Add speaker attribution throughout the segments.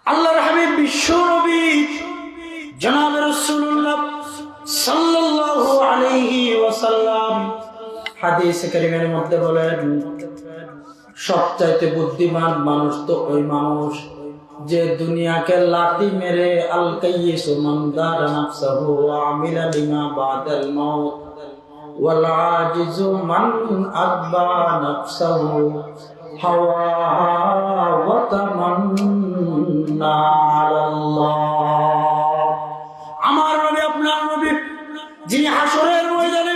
Speaker 1: আল্লাহর হাবিব বিশ্ব নবী জনাব রাসূলুল্লাহ সাল্লাল্লাহু আলাইহি ওয়াসাল্লাম হাদিসে কারিমের মধ্যে বলেন, সবচাইতে বুদ্ধিমান মানুষ তো ওই মানুষ যে দুনিয়াকে লাথি মেরে আল কাইয়িসু মান দারা নাফসাহু ওয়া আমিলা লিমা বাদাল মাউত ওয়াল আজিজু মান আব্বা নাফসাহু হাওয়া ওয়া তামান্না আলাল্লাহ। আমার নবী, আপনার নবী, যিনি হাসরের ময়দানে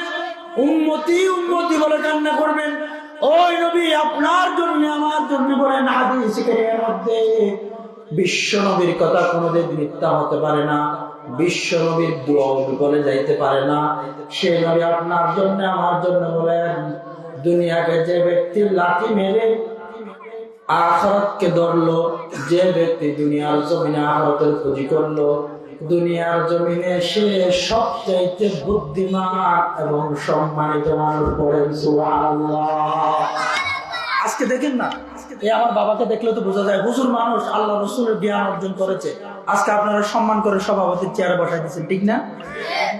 Speaker 1: উম্মতি উম্মতি বলে কান্না করবেন, ওই নবী আপনার জন্য আমার জন্য বলেন হাদিসে কারিমের মধ্যে, বিশ্ব নবীর কথা কোনোদিন মিথ্যা হতে পারে না, বিশ্ব নবীর দোয়া বলে যাইতে পারে না। সে নবী আপনার জন্য আমার জন্য বলেন, দুনিয়াকে যে ব্যক্তি লাথি মেরে আখিরাতকে ধরলো, যে ব্যক্তি দুনিয়ার জমিনে আখিরাতের পুঁজি করলো, দুনিয়ার জমিনে সে সবচাইতে বুদ্ধিমান এবং সম্মানিত মানুষ। পড়েন সুবহানাল্লাহ। আজকে দেখেন না, এই আমার বাবাকে দেখলে তো বোঝা যায় হুজুর মানুষ, আল্লাহ রাসূলের জ্ঞান অর্জন করেছে। আজকে আপনারা সম্মান করে সভাপতির চেয়ারে বসাই দিচ্ছেন, ঠিক না?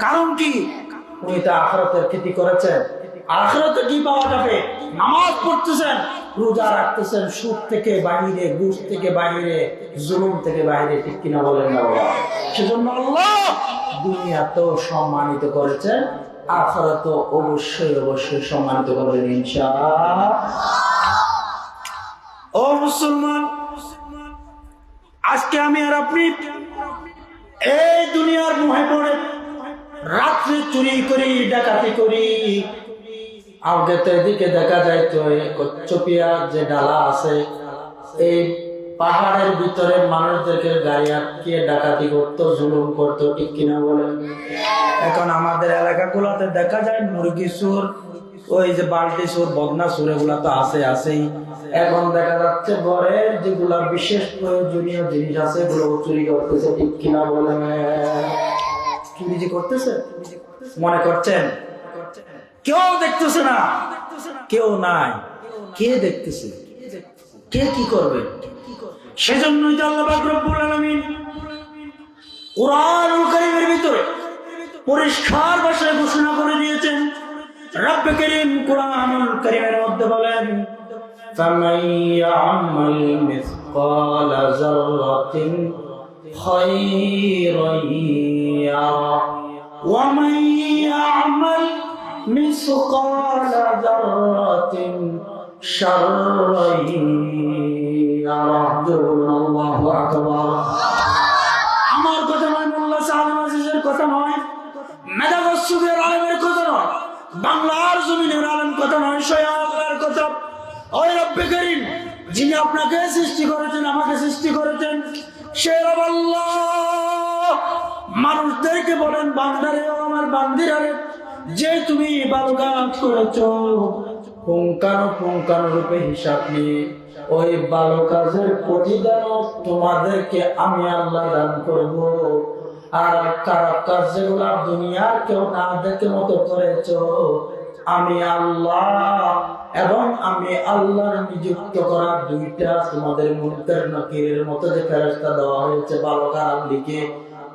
Speaker 1: কারণ কি? উনি তো আখিরাতের খ্যাতি করেছেন। আখিরাতে কি পাওয়া যাবে? নামাজ পড়তেছেন, রোজা রাখতেছেন, সুদ থেকে বাহিরে, ঘুষ থেকে বাহিরে, জুলুম থেকে বাহিরে, ঠিক কিনা বলেন না বাবা? সেজন্য আল্লাহ দুনিয়াতেও সম্মানিত করেছেন, আখিরাতেও অবশ্যই অবশ্যই সম্মানিত করবেন ইনশাআল্লাহ। ও মুসলমান, আজকে আমি আর আপনি এই দুনিয়ার মোহে পড়ে রাত্রে চুরি করি, ডাকাতি করি। আগে তো এদিকে দেখা যায় তো কচ্ছপিয়া যে ডালা আছে, এই পাহাড়ের ভিতরে মানুষদেরকে গাড়ি আটকিয়ে ডাকাতি করতো, জুলুম করতো, ঠিক কিনা বলেন? এখন আমাদের এলাকাগুলোতে দেখা যায় মুরগি চোর, ওই যে বাল্টি চোর, বদনা চোর, এগুলা তো আছেই। এখন দেখা যাচ্ছে ঘরের যেগুলা বিশেষ প্রয়োজনীয় জিনিস আছে এগুলো চুরি করতেছে, ঠিক কিনা বলেন? চুরি যে করতেছে মনে করছেন কেউ দেখতেছে না, কেউ নাই, কে দেখতেছে? কে কি করবে? সেজন্যই তো আল্লাহ পাক রব্বুল আলামিন কুরআনুল কারীমের ভিতরে পরিষ্কার ভাষায় ঘোষণা করে দিয়েছেন। রব্বে কারীম কুরআনুল কারীমের মধ্যে বলেন, ফামান ইয়ামাল মিসকালা যাররাতিন খায়রান ইয়ারা ওয়া মান ইয়ামাল মিসকালা যাররাতিন শাররান ইয়ারা। আল্লাহু আকবার। আমার কথা নয়, মোল্লা সালাম আজিজের কথা নয়, মেধাবস্তুদের আলেমের কথা নয়, বাংলার জমিনের আলেম কথা নয়, স্বয়ং আল্লাহর কথা। ওই রব্বে কারীম যিনি আপনাকে সৃষ্টি করেছেন, আমাকে সৃষ্টি করেছেন, সে রব আল্লাহ মানুষদেরকে বলেন, বান্দারে ও আমার বান্দিরারে, যে তুমি ভালো কাজ করেছো পুঙ্খানুপুঙ্খানুরূপে হিসাব নিয়ে ওই ভালো কাজের প্রতিদান তোমাদেরকে আমি আল্লাহ দান করব। আর খারাপ কাজ যেগুলা দুনিয়ার কেউ না দেখে মতো করেছো, আমি আল্লাহ এবং আমি আল্লাহর নিযুক্ত করা দুইটা তোমাদের মুনকার নাকিরের মতো যে ফেরেশতা দেওয়া হয়েছে ভালো খারাপ লিখে,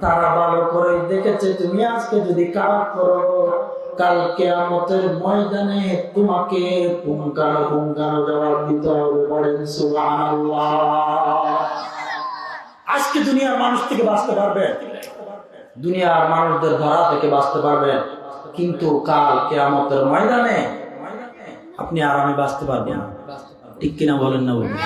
Speaker 1: তারা ভালো করে দেখেছে। তুমি আজকে যদি খারাপ করো, কাল কিয়ামতের ময়দানে তোমাকে পুঙ্খানুপুঙ্খানু জবাব দিতে হবে। পড়েন সুবহানাল্লাহ। আজকে দুনিয়ার মানুষ থেকে বাঁচতে পারবে, দুনিয়ার মানুষদের ধরা থেকে বাঁচতে পারবেন, কিন্তু কাল কিয়ামতের ময়দানে আপনি আর আমি বাঁচতে পারবেন না, ঠিক কিনা বলেন না বলেন?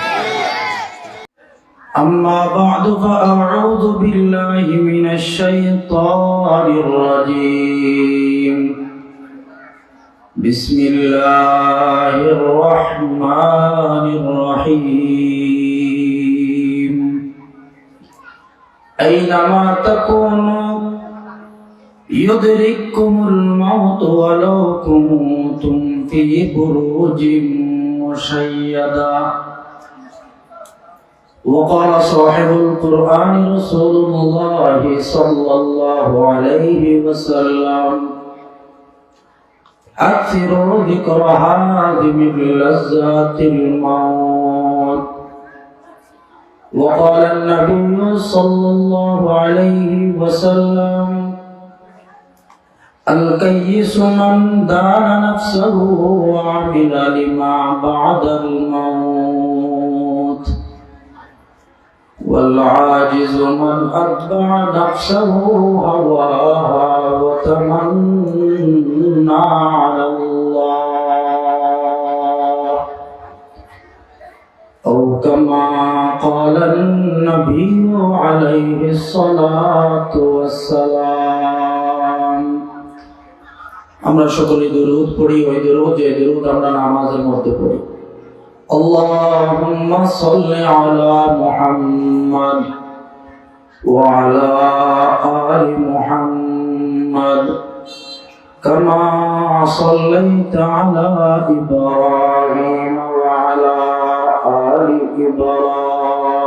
Speaker 1: أما بعد فأعوذ بالله من الشيطان الرجيم. بسم الله الرحمن الرحيم. أينما تكونوا يدرككم الموت ولو كنتم في بروج مشيدة. وقال صاحب القرآن رسول الله صلى الله عليه وسلم: أكثروا ذكر هادم لذات الموت وقال النبي صلى الله عليه وسلم الكيس من دان نفسه وعمل لما بعد الموت والعاجز من أتبع نفسه هواها وتمنى على الله أو كما قال النبي عليه الصلاة والسلام আমরা সকলে দরুদ পড়ি ওই দরুদ যে দরুদ আমরা নামাজের মধ্যে পড়ি اللهم صل على محمد وعلى آل محمد كما صليت على إبراهيم وعلى آل إبراهيم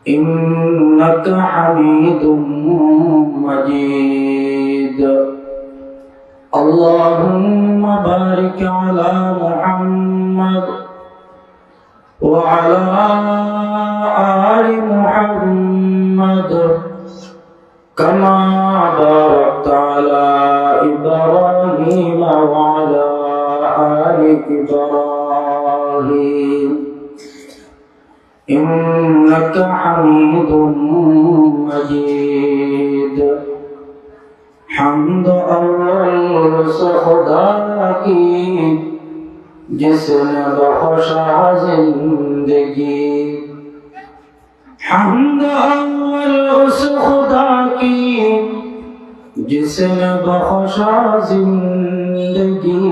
Speaker 1: إنك حميد مجيد اللهم بارك على محمد وعلى آل محمد كما باركت على إبراهيم وعلى آل إبراهيم إنك حميد مجيد حمد अव्वल उस खुदा की जिसने बख्शा जिंदगी हम्द अव्वल उस खुदा की जिसने बख्शा जिंदगी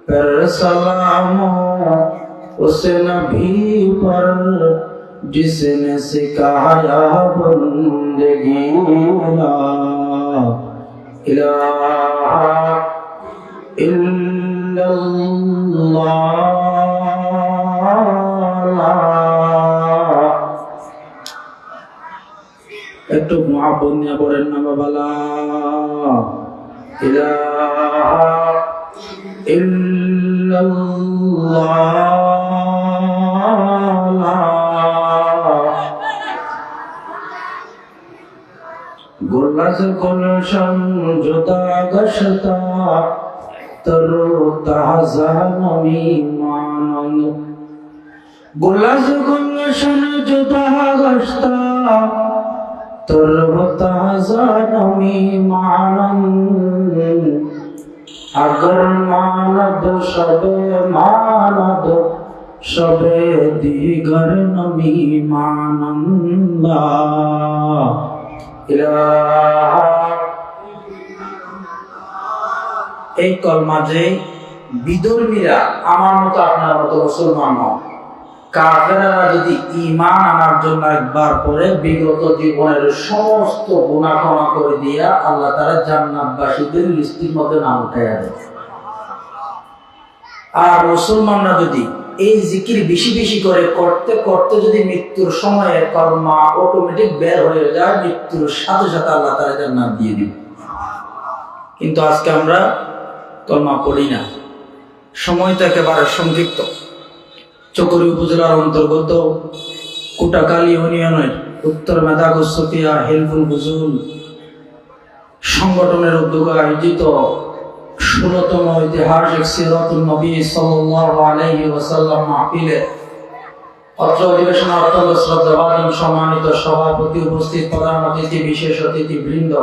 Speaker 1: पर सलाम उस नबी पर जिसने सिखाया बंदगी ला इलाहा इल्लल्लाह একটু মহাব্বত নিয়ে পড়েন না বাবা লা ইলাহা ইল্লাল্লাহ गुलज गुलशन जुदा गशता तरो ताजा नमी मानंद गुलज गुलशन जुदा गशता तरो ताजा नमी मानंद अगर मानद शबे दीगर नमी मानंदा এই কলমা যে বিধর্মীরা আমার মতো আপনার মতো মুসলমান নয় কাফেররা যদি ঈমান আনার জন্য একবার পরে বিগত জীবনের সমস্ত গুনাহ ক্ষমা করে দিয়া আল্লাহ তাআলা জান্নাতবাসীদের লিস্টের মধ্যে নাম উঠাইয়া দেয় আর মুসলমানরা যদি এই জিকির বেশি বেশি করে করতে করতে যদি মৃত্যুর সময়ে কলমা অটোমেটিক বের হয়ে যায় মৃত্যুর সাথে সাথে আল্লাহ তাআলা জান্নাত দিয়ে দিবে কিন্তু আজকে আমরা কলমা পড়ি না সময়টা একেবারে সংক্ষিপ্ত চকরি উপজেলার অন্তর্গত কোটাকালী ইউনিয়নের উত্তর মেধাগোসফিয়া হেলফুল বুজুল সংগঠনের উদ্যোগে আয়োজিত ১৬তম ঐতিহাসিক সিরাতুন নবী সাল্লাল্লাহু আলাইহি ওয়াসাল্লাম মাহফিলে অত্র অধিবেশনে অত্যন্ত শ্রদ্ধাভাজন সম্মানিত সভাপতি উপস্থিত প্রধান অতিথি বিশেষ অতিথিবৃন্দ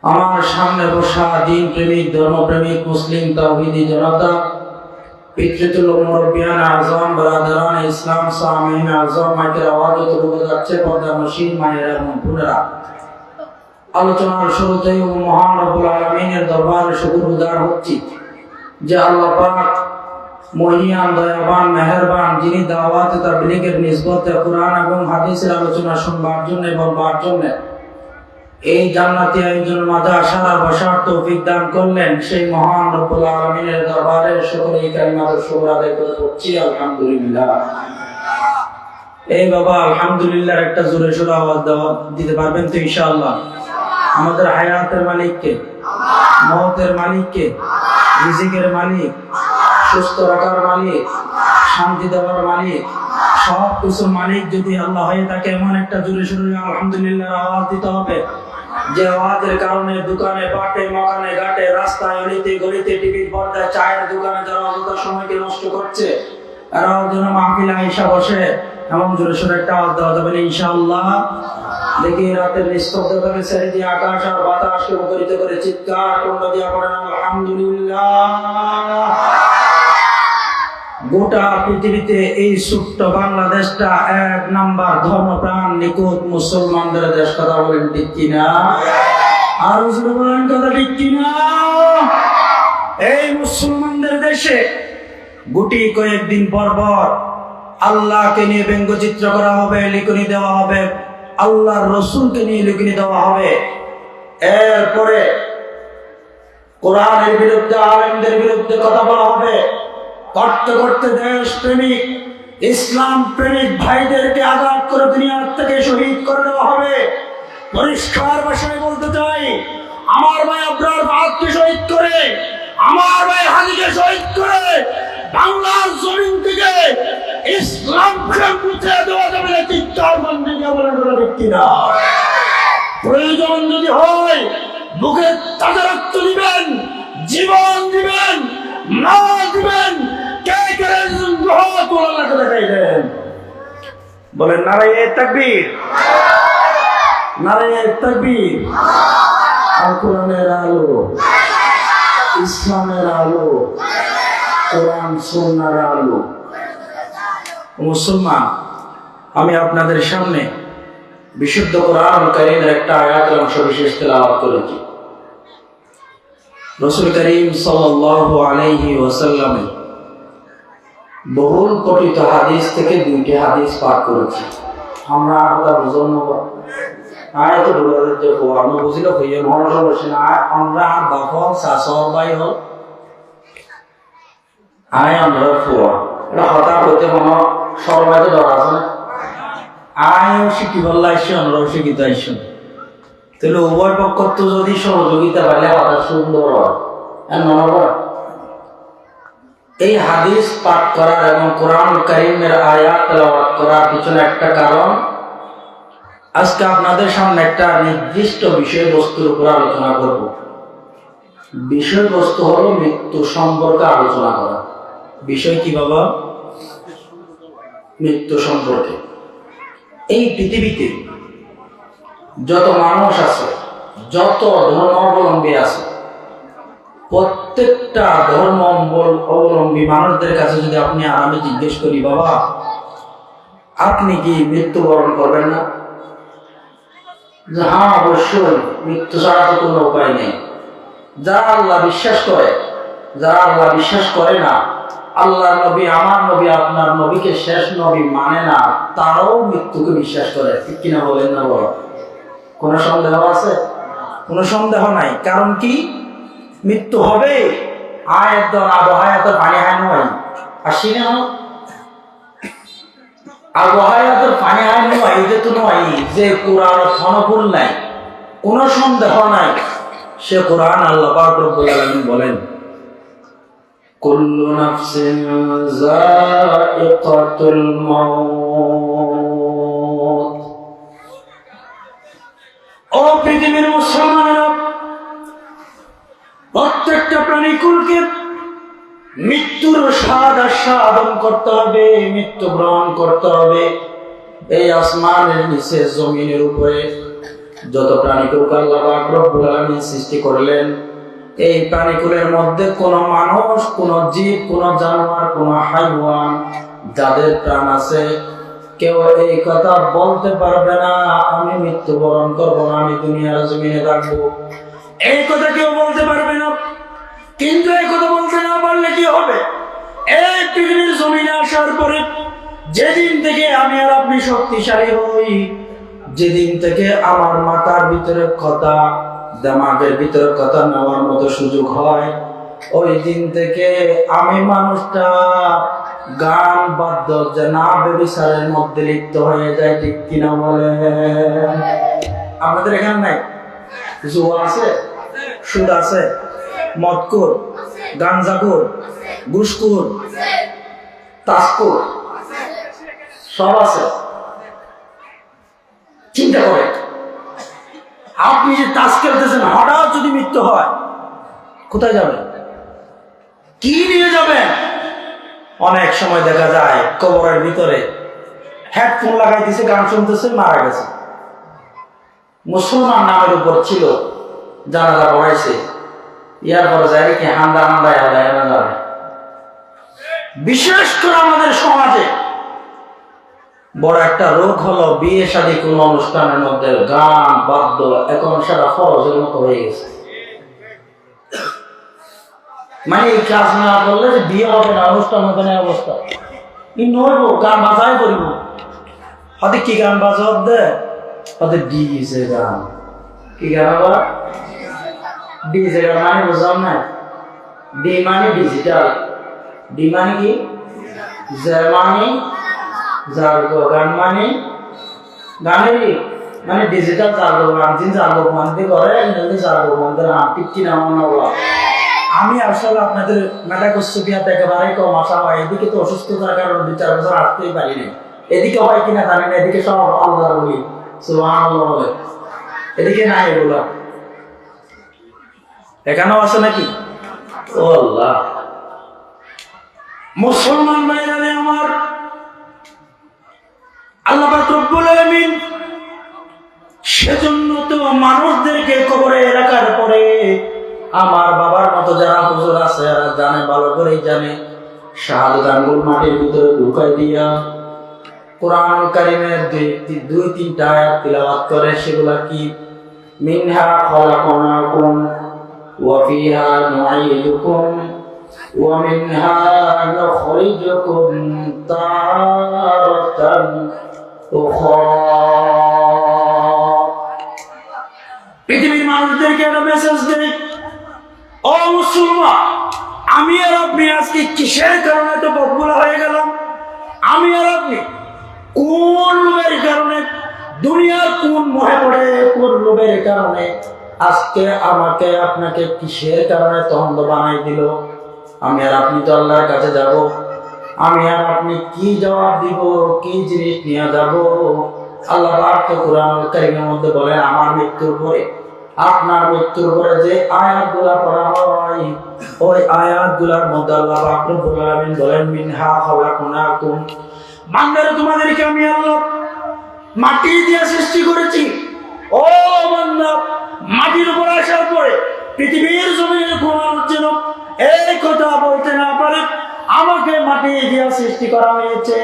Speaker 1: আমার সামনে বসা দিন প্রেমিক ধর্মপ্রেমিক মুসলিম তাওহীদি জনতা পিতৃতুল্য মুরব্বিয়ান আযম ব্রাদারান ইসলাম সামিন আযম মাইকের আওয়াজে তুলে যাচ্ছে পর্দা নশীন মায়েরা এবং বোনেরা আলোচনার শুরুতেই মহান রব্বুল আলামিনের দরবারে শুকরগুজার হচ্ছি যে আল্লাহ পাক মহিয়ান দয়াবান মেহেরবান যিনি দাওয়াত তাবলীগের নিসবতে কুরআন এবং হাদিসের আলোচনা শুনবার জন্য বলবার জন্য এই জান্নাতি আয়োজন মাঝে আসার আর বসার তৌফিক দান করলেন সেই মহান রব্বুল আলামিনের দরবারে শুকরিয়া কালিমাত শুকর আদায় করে করছি আলহামদুলিল্লাহ। এই বাবা আলহামদুলিল্লাহর একটা জোরে সোরে আওয়াজ দিতে পারবেন তো ইনশাআল্লাহ? আমাদের হায়াতের মালিক কে? মওতের মালিক কে? রিজিকের মালিক, সুস্থ রাখার মালিক, শান্তি দেওয়ার মালিক, সব কিছুর মালিক যদি আল্লাহ হয়ে থাকে, এমন একটা জোরে শুনে আলহামদুলিল্লাহ আওয়াজ দিতে হবে, যে আওয়াজের কারণে দোকানে বাটে মকানে ঘাটে রাস্তায় অলিতে গলিতে টিভির পর্দায় চায়ের দোকানে যারা অযথা সময়কে নষ্ট করছে, এরাও যেন মাহফিলে আইসা বসে এমন জোরে সোরে একটা আওয়াজ দেওয়া যাবে ইনশাআল্লাহ। দেখি রাতের নিস্তব্ধতাকে ছেড়ে দিয়ে আকাশ আর বাতাসকে মুখরিত করে চিৎকার কণ্ঠ দিয়া পড়েন আলহামদুলিল্লাহ। গোটা পৃথিবীতে এই ছোট্ট বাংলাদেশটা 1 নাম্বার ধর্মপ্রাণ নিখুঁত মুসলমানদের দেশ, কথা বলেন ঠিক কিনা? আর বলেন কথা ঠিক কিনা? এই মুসলমানদের দেশে গুটি কয়েকদিন পর পর আল্লাহকে নিয়ে ব্যঙ্গচিত্র করা হবে, লিখনি দেওয়া হবে, আল্লাহর রসুলকে নিয়ে লিখনি দেওয়া হবে। এরপরে কোরআনের বিরুদ্ধে আলেমদের বিরুদ্ধে কথা বলা হবে। করতে করতে দেশ প্রেমিক ইসলাম প্রেমিক ভাইদেরকে আঘাত করে দুনিয়ার থেকে শহীদ করে দেওয়া হবে। পরিষ্কার ভাষায় বলতে চাই, আমার ভাই আপনার ভাইকে শহীদ করে, আমার ভাই হাজিকে শহীদ করে বাংলার জমিন থেকে ইসলামকে মুছে দেওয়া যাবে না। চিৎকার বন্ধ দিয়ে বলেন ব্যক্তি না। প্রয়োজন যদি হয় বুকে তাজা রক্ত দিবেন, জীবন দিবেন, না দিবেন কে কে তোলাকে দেখাই দেন। বলেন নারায়ে তাকবীর, নারায়ে তাকবীর। আল কোরআনের আলো, ইসলামের আলো, কোরআন সুন্নাহর আলো। মুসলমান, আমি আপনাদের সামনে বিশুদ্ধ কোরআন কারীমের একটা আয়াতের অংশ বিশেষ তেলাওয়াত করেছি। রাসূল করিম সাল্লাল্লাহু আলাইহি ওয়াসাল্লামের বহুল পঠিত হাদিস থেকে 2টি হাদিস পাঠ করেছি। আমরা আলাদা বুঝানো আয়াতে বলে যে আমরা বুঝিলে হইয়া মনে বসে না, আমরা বাফল শাসর ভাই হল আয় আমরা ফুয়া, এটা হঠাৎ হইতে মনে সবাই তো ধরা আছে না। আয়ও শিখি বললে আসছি, আমরাও শিখিতে আসছি। তাহলে উভয় পক্ষ তো যদি সহযোগিতা পাইলে হঠাৎ সুন্দর হয়। এই হাদিস পাঠ করার এবং কোরআন কারীমের আয়াত তেলাওয়াত করার পিছনে একটা কারণ, আজকে আপনাদের সামনে একটা নির্দিষ্ট বিষয়বস্তুর উপর আলোচনা করব। বিষয়বস্তু হলো মৃত্যু সম্পর্কে আলোচনা করা। বিষয় কি বাবা? মৃত্যু সম্পর্কে। এই পৃথিবীতে যত মানুষ আছে, যত ধর্মাবলম্বী আছে, প্রত্যেকটা ধর্ম অবলম্বী মানুষদের কাছে যদি আপনি আর আমি জিজ্ঞেস করি, বাবা আপনি কি মৃত্যুবরণ করবেন না? হ্যাঁ অবশ্যই, মৃত্যু ছাড়া তো কোনো উপায় নেই। যারা আল্লাহ বিশ্বাস করে, যারা আল্লাহ বিশ্বাস করে না, আল্লাহ নবী, আমার নবী, আপনার নবীকে শেষ নবী মানে না, তারাও মৃত্যুকে বিশ্বাস করে। ঠিক কিনা বলেন না বলো? কোনো সন্দেহ আছে? কোনো সন্দেহ নাই। কারণ কি? মৃত্যু হবে। আয়াত আবহাওয়া তো পানি হায় নয় আসি না, আবহাওয়া তো পানি হায় নয়, এই যে তো নয় যে কোরআন ফনফুল নাই, কোনো সন্দেহ নাই। সে কোরআন আল্লাহ পাক রব্বুল আলামিন বলেন, কুল্লু নাফসিন যায়িকাতুল মাউত। ও পৃথিবীর মুসলমানেরা, প্রত্যেকটা প্রাণীকুলকে মৃত্যুর স্বাদ আস্বাদন করতে হবে, মৃত্যু গ্রহণ করতে হবে। এই আসমানের নিচে জমিনের উপরে যত প্রাণীকুলকে আল্লাহ পাক রব্বুল আলামিন সৃষ্টি করলেন, এই প্রাণীকুলের মধ্যে কোন মানুষ, কোন জীব, কোন জানোয়ার, কোন হাইওয়ান যাদের প্রাণ আছে, কেউ এই কথা বলতে পারবে না আমি মৃত্যুবরণ করবো না, আমি দুনিয়ার জমিনে থাকবো। এই কথা কেউ বলতে পারবে না। কিন্তু এই কথা বলতে না পারলে কি হবে? এই পৃথিবীর জমিনে আসার পরে যেদিন থেকে আমি আর আপনি শক্তিশালী হই, যেদিন থেকে আমার মাথার ভিতরে কথা, দিমাগের ভিতরে কথা নেওয়ার মতো সুযোগ হয়, ওই দিন থেকে আমি মানুষটা গান বাদ্য না ব্যভিচারের মধ্যে লিপ্ত হয়ে যায়। ঠিক কিনা বলে? আপনাদের এখানে নাই? কিছু আছে, সুদ আছে, মদখোর, গাঞ্জাখোর, ঘুষখোর, তাস্কুর সব আছে। চিন্তা করে, আপনি যে তাস খেলতেছেন, হঠাৎ যদি মৃত্যু হয় কোথায় যাবেন? কি নিয়ে যাবেন? অনেক সময় দেখা যায় কবরের ভিতরে হেডফোন লাগাইতেছে, গান শুনতেছে, মারা গেছে। মুসলমান নামের উপর ছিল, জানাজা পড়াইছে, ইয়ার পরে যায় কি হান্দা হান্দা যাবে। বিশেষ করে আমাদের সমাজে বড় একটা রোগ হলো বিয়ে শাদী কোন অনুষ্ঠানের মধ্যে গান বাদ্য এখন সেটা ফরজের মতো হয়ে গেছে। মানে এই কাজ না করলে যে বিয়ে হবে না, অনুষ্ঠান হবে না অবস্থা। নইব গান বাজাই করিব, হয়তো কি গান বাজাব দে, হয়তো ডিজে গান। কি গান আবার ডিজে গান মানে বুঝলাম না। ডি মানে ডিজিটাল, ডি মানে কি, জে মানে জার্গো, গান মানে গানেরই মানে ডিজিটাল জার্গো, গান যিনি জার্গো মানতে করে ইংরেজি জার্গো মানতে নাম ঠিক কিনা মনে হওয়া। আমি আসলে আপনাদের মেটাকোস্টোপিয়াতে একেবারে কম আসা হয়। এদিকে তো অসুস্থতার কারণে 2-4 বছর আসতেই পারিনি। এদিকে হয় কিনা জানি না, এদিকে সব আল্লাহ বলি সুবহানাল্লাহ বলে, এদিকে নাই এগুলো। এখানেও আছে নাকি? ও আল্লাহ, মুসলমান ভাইরা আমার, আল্লাহ পাক রব্বুল আলামিন সেজন্য তো মানুষদেরকে কবরে রাখার পরে আমার বাবার মতো যারা হুজুর আছে এরা জানে, ভালো করেই জানে, শাহাদাত আঙ্গুল মাটির ভিতরে ঢুকাই দিয়া কোরআন কারীমের 2-3টা আয়াত তিলাওয়াত করে। সেগুলা কি? মিনহা খালাকনাকুম ওয়া ফিহা নুঈদুকুম ওয়া মিনহা নুখরিজুকুম তারাতান উখরা। পৃথিবীর মানুষদেরকে একটা মেসেজ দেয়, ও মুসলমান, আমি আর আপনি আজকে কিসের কারণে তো বদবুলা হয়ে গেলাম? আমি আর আপনি কোন লোভের কারণে, দুনিয়ার কোন মোহে পড়ে, কোন লোভের কারণে আজকে আমাকে আপনাকে কিসের কারণে তন্দ বানাই দিল? আমি আর আপনি তো আল্লাহর কাছে যাব। আমি আর আপনি কি জবাব দিব, কি জিনিস নিয়ে যাব? আল্লাহ পাক তো কোরআনুল কারীমের মধ্যে বলেন, আমার মৃত্যুর পরে, আপনার মৃত্যুর পরে যে আয়াতগুলা পড়া হয়, ওই আয়াতগুলার মধ্যে আল্লাহ পাক রব্বুল আলামিন বলেন, মিনহা খালাকনাকুম, বান্দারা তোমাদেরকে আমি আল্লাহ মাটি দিয়ে সৃষ্টি করেছি। ও বান্দা, মাটির উপর আসার পরে পৃথিবীর জমিনে ঘুমানোর জন্য এই কথা বলতে না পারে, আমাকে মাটি দিয়ে সৃষ্টি করা হয়েছে।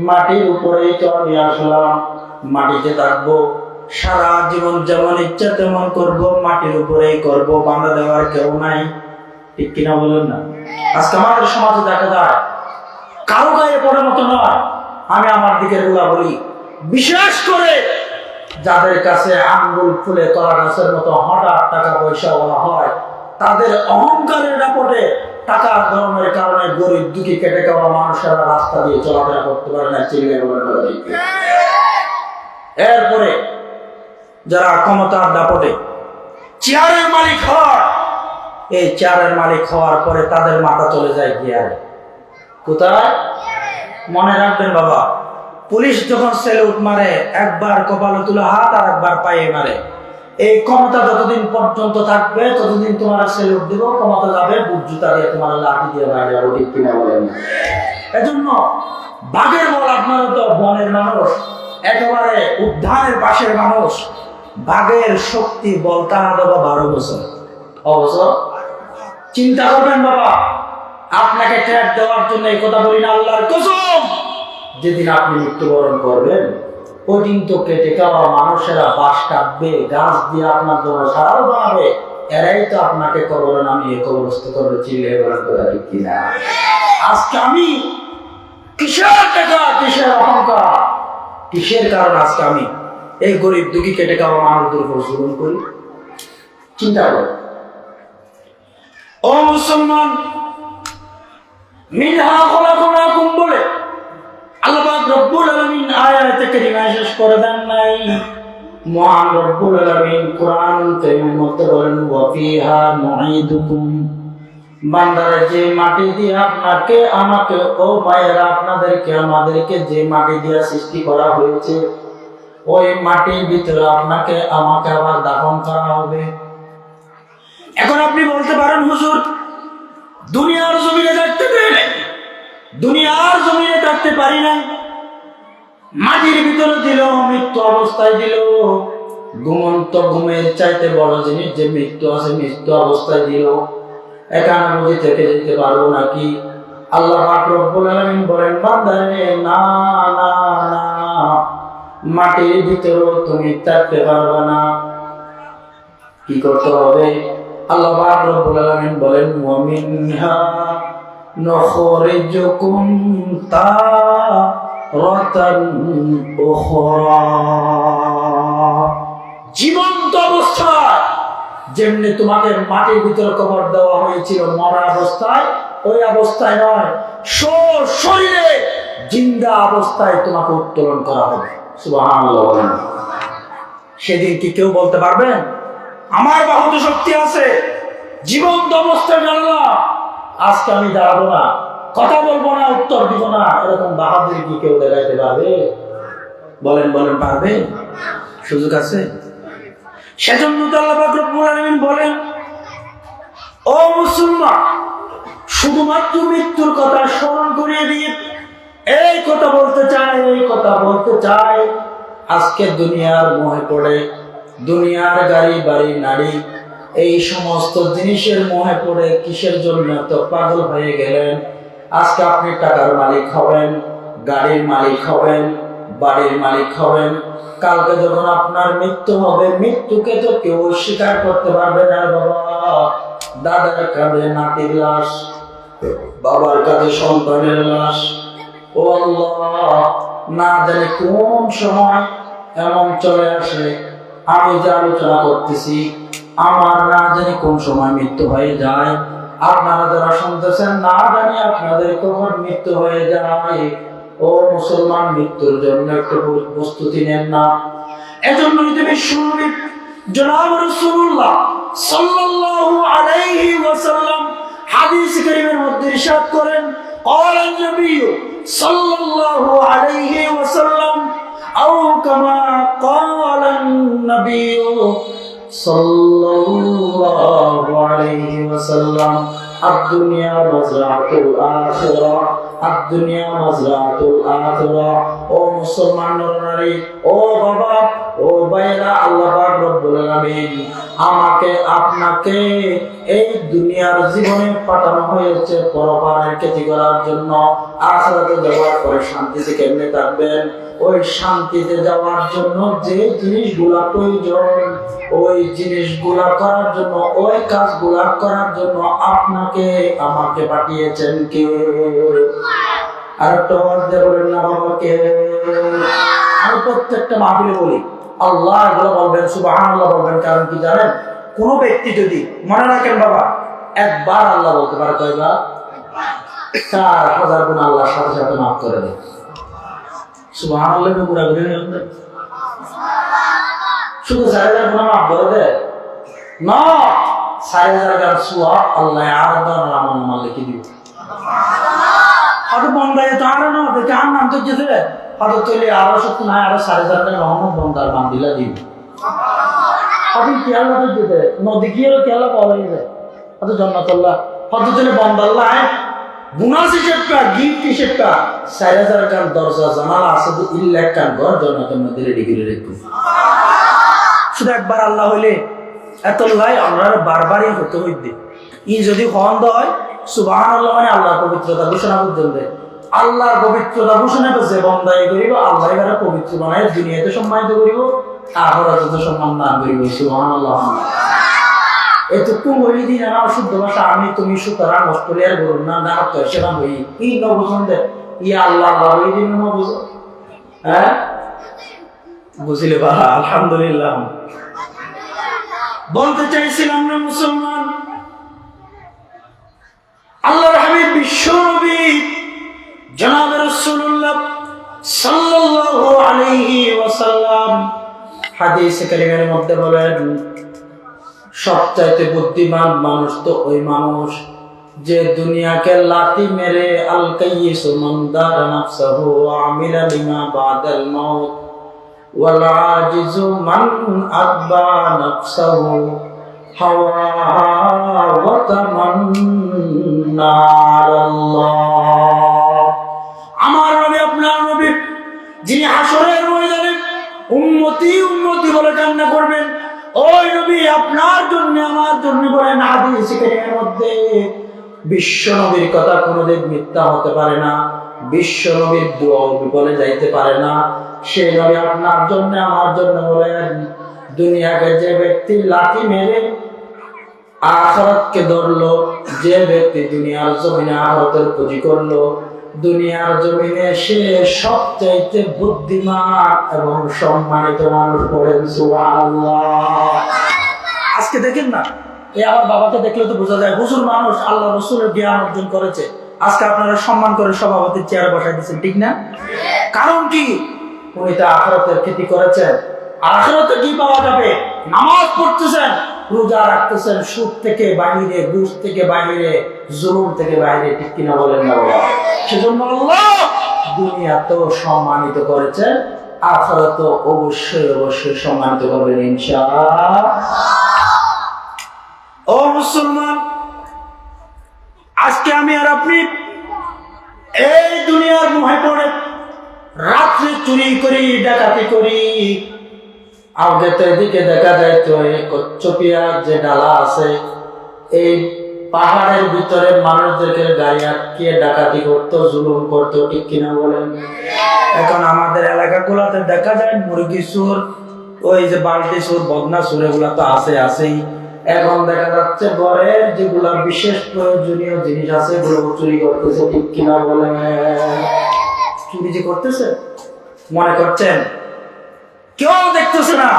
Speaker 1: মাটির উপরে তো আমি আসলাম, মাটিতে থাকবো সারা জীবন, যেমন ইচ্ছা তেমন করবো, মাটির উপরেই করবো, বাঁধা দেওয়ার কেউ নাই। ঠিক কিনা বলুন না? আজকে আমাদের সমাজে দেখা যায় কারো গায়ে পড়ার মতো নয়। আমি আমার দিকের গুলা বলি, বিশেষ করে যাদের কাছে আঙ্গুল ফুলে কলা গাছের মতো হঠাৎ টাকা পয়সা বলা হয়, তাদের অহংকারের দাপটে টাকার গরমের কারণে গরিব দুঃখী কেটে খাওয়া মানুষেরা রাস্তা দিয়ে চলাফেরা করতে পারে না, চিল্লে বলে। এরপরে যারা ক্ষমতার দাপটে চেয়ারের মালিক হয়, এই চেয়ারের মালিক হওয়ার পরে তাদের মাথা চলে যায় গিয়ারে। কোথায়? মনে রাখবেন বাবা, পুলিশ যখন স্যালুট মারে, একবার কপালে তুলে হাত আর একবার পায়ে মারে। এই ক্ষমতা যতদিন পর্যন্ত থাকবে ততদিন তোমার স্যালুট দিব, ক্ষমতা যাবে বুট জুতা দিয়ে তোমার লাঠি দিয়ে বাইরে যাবো। ঠিক কিনা বলেন? এজন্য বাঘের বল, আপনারা তো বনের মানুষ, একেবারে উদ্যানের পাশের মানুষ, বাঘের শক্তি বল তাহা দেবো 12 বছর অবসর। চিন্তা করবেন বাবা, আপনাকে ট্যাগ দেওয়ার জন্য এই কথা বলি না, আল্লাহর কসম, যেদিন আপনি মৃত্যুবরণ করবেন ওই দিন তো কেটে খাওয়া মানুষেরা বাঁশ কাটবে, গাছ দিয়ে আপনার জন্য সারাও বানাবে, এরাই তো আপনাকে কবরে নামিয়ে কবরস্থ করবে। চিল্লে বলেন কথা ঠিক কিনা? আজকে আমি কিসের টাকা, কিসের অহংকার, কিসের কারণ আজকে আমি এই গরিব দুঃখী কেটে খাওয়া মানুষদের উপর জুলুম করি? চিন্তা করো। ও মুসলমান, মিনহা খালাকনাকুম বলে আল্লাহ পাক রব্বুল আলামিন আয়াতে কারিমা শেষ করে দেন নাই। মহান রব্বুল আলামিন কোরআনুল কারীমের মধ্যে বলেন, ওয়া ফিহা নুঈদুকুম বান্দারে যে মাটি দিয়ে আপনাকে আমাকে ও মায়েরা আপনাদেরকে আমাদেরকে যে মাটি দিয়ে সৃষ্টি করা হয়েছে, ওই মাটির ভিতরে আপনাকে আমাকে আবার দাফন করা হবে। এখন আপনি বলতে পারেন, হুজুর দুনিয়ার জমিনে থাকতে দেয় নাই, দুনিয়ার জমিনে থাকতে পারি নাই, মাটির ভিতরে দিল, মৃত্যু অবস্থায় দিল, ঘুমন্ত ঘুমের চাইতে বড় জিনিস যে মৃত্যু আছে, মৃত্যু অবস্থায় দিল, এখানে বুঝি থেকে যেতে পারবো নাকি? আল্লাহ পাক রব্বুল আলামিন বলেন, বান্দারে না না না, মাটির ভিতরে তুমি থাকতে পারবে না। কি করতে হবে? আল্লাহ পাক রব্বুল আলামিন বলেন, ওয়া মিনহা নুখরিজুকুম তারাতান উখরা, জীবন্ত অবস্থায় যেমনি তোমাকে মাটির ভিতরে কবর দেওয়া হয়েছিল মরা অবস্থায়, ওই অবস্থায় নয়, শরীরে জিন্দা অবস্থায় তোমাকে উত্তোলন করা হবে। সুবহানাল্লাহ। সেদিন কি কেউ বলতে পারবেন আমার বাহুতে শক্তি আছে, জীবন্ত অবস্থায় জানলাম, আজকে আমি দাঁড়াবো না, কথা বলবো না, উত্তর দিব না, এরকম বাহাদুরি কি কেউ দেখাইতে পারবে? বলেন বলেন, পারবে? সুযোগ আছে? সেজন্য তো আল্লাহ পাক রব্বুল আলামিন বলেন, ও মুসলমান, শুধুমাত্র মৃত্যুর কথা স্মরণ করিয়ে দিয়ে এই কথা বলতে চাই, এই কথা বলতে চাই, আজকে দুনিয়ার মোহে পড়ে, দুনিয়ার গাড়ি বাড়ি নারী এই সমস্ত জিনিসের মোহে পড়ে কিসের জন্য তো পাগল হয়ে গেলেন? আজকে আপনি টাকার মালিক হবেন, গাড়ির মালিক হবেন, বাড়ির মালিক হবেন, কালকে যখন আপনার মৃত্যু হবে, মৃত্যুকে তো কেউ স্বীকার করতে পারবে না। বাবা, দাদার কাঁধে নাতির লাশ, বাবার কাঁধে সন্তানের লাশ। ও আল্লাহ, না জানি কোন সময় এমন চলে আসে, আমি যে আলোচনা করতেছি, আমার না জানি কোন সময় মৃত্যু হয়ে যায়, আপনারা যারা শুনতেছেন না জানি আপনাদের কখন মৃত্যু হয়ে যায়। ও মুসলমান, মৃত্যুর জন্য একটু প্রস্তুতি নেন না। এজন্যই তো বিশ্বনবী জনাব রাসূলুল্লাহ সাল্লাল্লাহু আলাইহি ওয়াসাল্লাম হাদিস কারীমের মধ্যে ইরশাদ করেন, ক্বালা নবী সাল্লাল্লাহু আলাইহি ওয়াসাল্লাম, আও কামা ক্বালা নবী সাল্লাল্লাহু আলাইহি ওয়াসাল্লাম, আদ-দুনিয়া মাযরাআতুল আখিরা, আদ-দুনিয়া মাযরাআতুল আখিরা। ও মুসলমান নরনারী, ও বাবা, ও ভাইরা, আল্লাহ পাক রব্বুল আলামিন আমাকে আপনাকে এই দুনিয়ার জীবনে পাঠানো হয়েছে পরকালের খ্যাতি করার জন্য। আখিরাতে যাওয়ার পরে শান্তিতে কেমনে থাকবেন, ওই শান্তিতে যাওয়ার জন্য যে জিনিসগুলা প্রয়োজন, ওই জিনিসগুলা করার জন্য, ওই কাজগুলা করার জন্য আপনাকে আমাকে পাঠিয়েছেন কে? আর একটা মধ্যে বলেন না বাবাকে। আমি প্রত্যেকটা মাহফিলে বলি, আল্লাহ এগুলো বলবেন, সুবহানাল্লাহ বলবেন। কারণ কি জানেন? কোন ব্যক্তি যদি মনে রাখেন বাবা, একবার আল্লাহ বলতে পারে, কয়বার? 4000 গুণ আল্লাহ সাথে সাথে মাফ করে দেয়। সুবহানাল্লাহ পুরা করে নেন, শুধু 4000 গুণ মাফ করে দেয় না, 4000 গান সওয়াব আল্লাহ আর দান আমল নামা লিখে দিবে। আর বন্দায় তো আর না দেখে আর নাম তো যেতে হয়তো চলে আরো সত্যি না, আরো 4000 টাকা রহমত বন্দার বান দিলা দিবে। আপনি খেয়াল রাখতে যেতে নদী গিয়েও খেয়াল পাওয়া যায়, হয়তো জন্নাতুল্লাহ হয়তো চলে বন্দাল্লাহ বুনাস হিসেবটা, গিফট হিসেবটা 4000 গান দরজা জানালা আছে তো 1 লাখ গান ঘর জন্নাতের মধ্যে রেডি করে রেখো। শুধু একবার আল্লাহ হইলে এত লাই আমরা বারবারই হতে হইতে ই যদি খন্দ হয়, সুবহানাল্লাহ মানে আল্লাহর পবিত্রতা ঘোষণা পর্যন্ত, আল্লাহর পবিত্রতা ঘোষণা করছে বন্দাই করিব, আল্লাহ এবারে পবিত্র বানায় দুনিয়াতে সম্মানিত করিব, আখিরাতে তো সম্মান দান করিব। সুবহানাল্লাহ। এতটুকু বলি দিন না শুদ্ধ ভাষা আমি তুমি সুতরাং অস্ট্রেলিয়ার বলুন না না তো সেটা বই কি নবসন্দে ইয়া আল্লাহ আল্লাহ বই দিন না বুঝো। হ্যাঁ বুঝলে বা আলহামদুলিল্লাহ। বলতে চাইছিলাম না মুসলমান, আল্লাহর হাবিব বিশ্ব নবী জনাব রাসূলুল্লাহ সাল্লাল্লাহু আলাইহি ওয়াসাল্লাম হাদিস কারীমের মধ্যে বলেন, সবচাইতে বুদ্ধিমান মানুষ তো ওই মানুষ যে দুনিয়াকে লাতি মেরে আল কাইয়িসু মান দারা নাফসাহু ওয়া আমিলা লিমা বাদাল মাউত ওয়াল আজিজু মান আব্বা নাফসাহু হাওয়া ওয়া তামান্না আলাল্লাহ। আমার নবী আপনার নবী যিনি হাসরের ময়দানে উম্মতি উম্মতি বলে কান্না করবেন, ওই নবী আপনার জন্য আমার জন্য বলেন হাদিস শরীফের মধ্যে বিশ্ব নবীর কথা কোনোদিন মিথ্যা হতে পারে না, বিশ্ব নবীর দোয়াও বিফলে যাইতে পারে না। সেই নবী আপনার জন্য আমার জন্য বলেন, দুনিয়াকে যে ব্যক্তি লাঠি মেরে আখিরাতকে ধরলো, যে ব্যক্তি দুনিয়ার জমিনে আখিরাতের পুঁজি করলো, দুনিয়ার জমিনে সে সবচাইতে বুদ্ধিমান এবং সম্মানিত মানুষ। বলেন সুবহানাল্লাহ। আজকে দেখেন না, এই আমার বাবাকে দেখলে তো বোঝা যায় হুজুর মানুষ, আল্লাহ রাসূলের জ্ঞান অর্জন করেছে। আজকে আপনারা সম্মান করে সভাপতির চেয়ারে বসাই দিচ্ছেন, ঠিক না? কারণ কি? উনি তো আখিরাতের খ্যাতি করেছেন। আখিরাতে কি পাওয়া যাবে? নামাজ পড়তেছেন, রোজা রাখতেছেন, সুদ থেকে বাহিরে, ঘুষ থেকে বাহিরে, জুলুম থেকে বাহিরে, ঠিক কিনা বলেন না বাবা? সেজন্য আল্লাহ দুনিয়া তো সম্মানিত করেছেন, আখিরাত তো অবশ্যই অবশ্যই সম্মানিত করবেন ইনশাআল্লাহ। ও মুসলমান, আজকে আমি আর আপনি এই দুনিয়ার মোহে পড়ে রাত্রে চুরি করি, ডাকাতি করি। আগে তো এদিকে দেখা যায় তো কচ্ছপিয়ার যে ডালা আছে, এই পাহাড়ের ভিতরে মানুষদেরকে গাড়ি আটকে ডাকাতি করতো, জুলুম করতো, ঠিক কিনা বলেন? এখন আমাদের এলাকাগুলোতে দেখা যায় মুরগি চোর, ওই যে বালতি চোর, বদনা চোর, এগুলা তো আছেই। এখন দেখা যাচ্ছে ঘরের যেগুলা বিশেষ প্রয়োজনীয় জিনিস আছে এগুলো চুরি করতেছে, ঠিক কিনা বলেন? চুরি যে করতেছে মনে করছেন কেউ দেখতেছে না,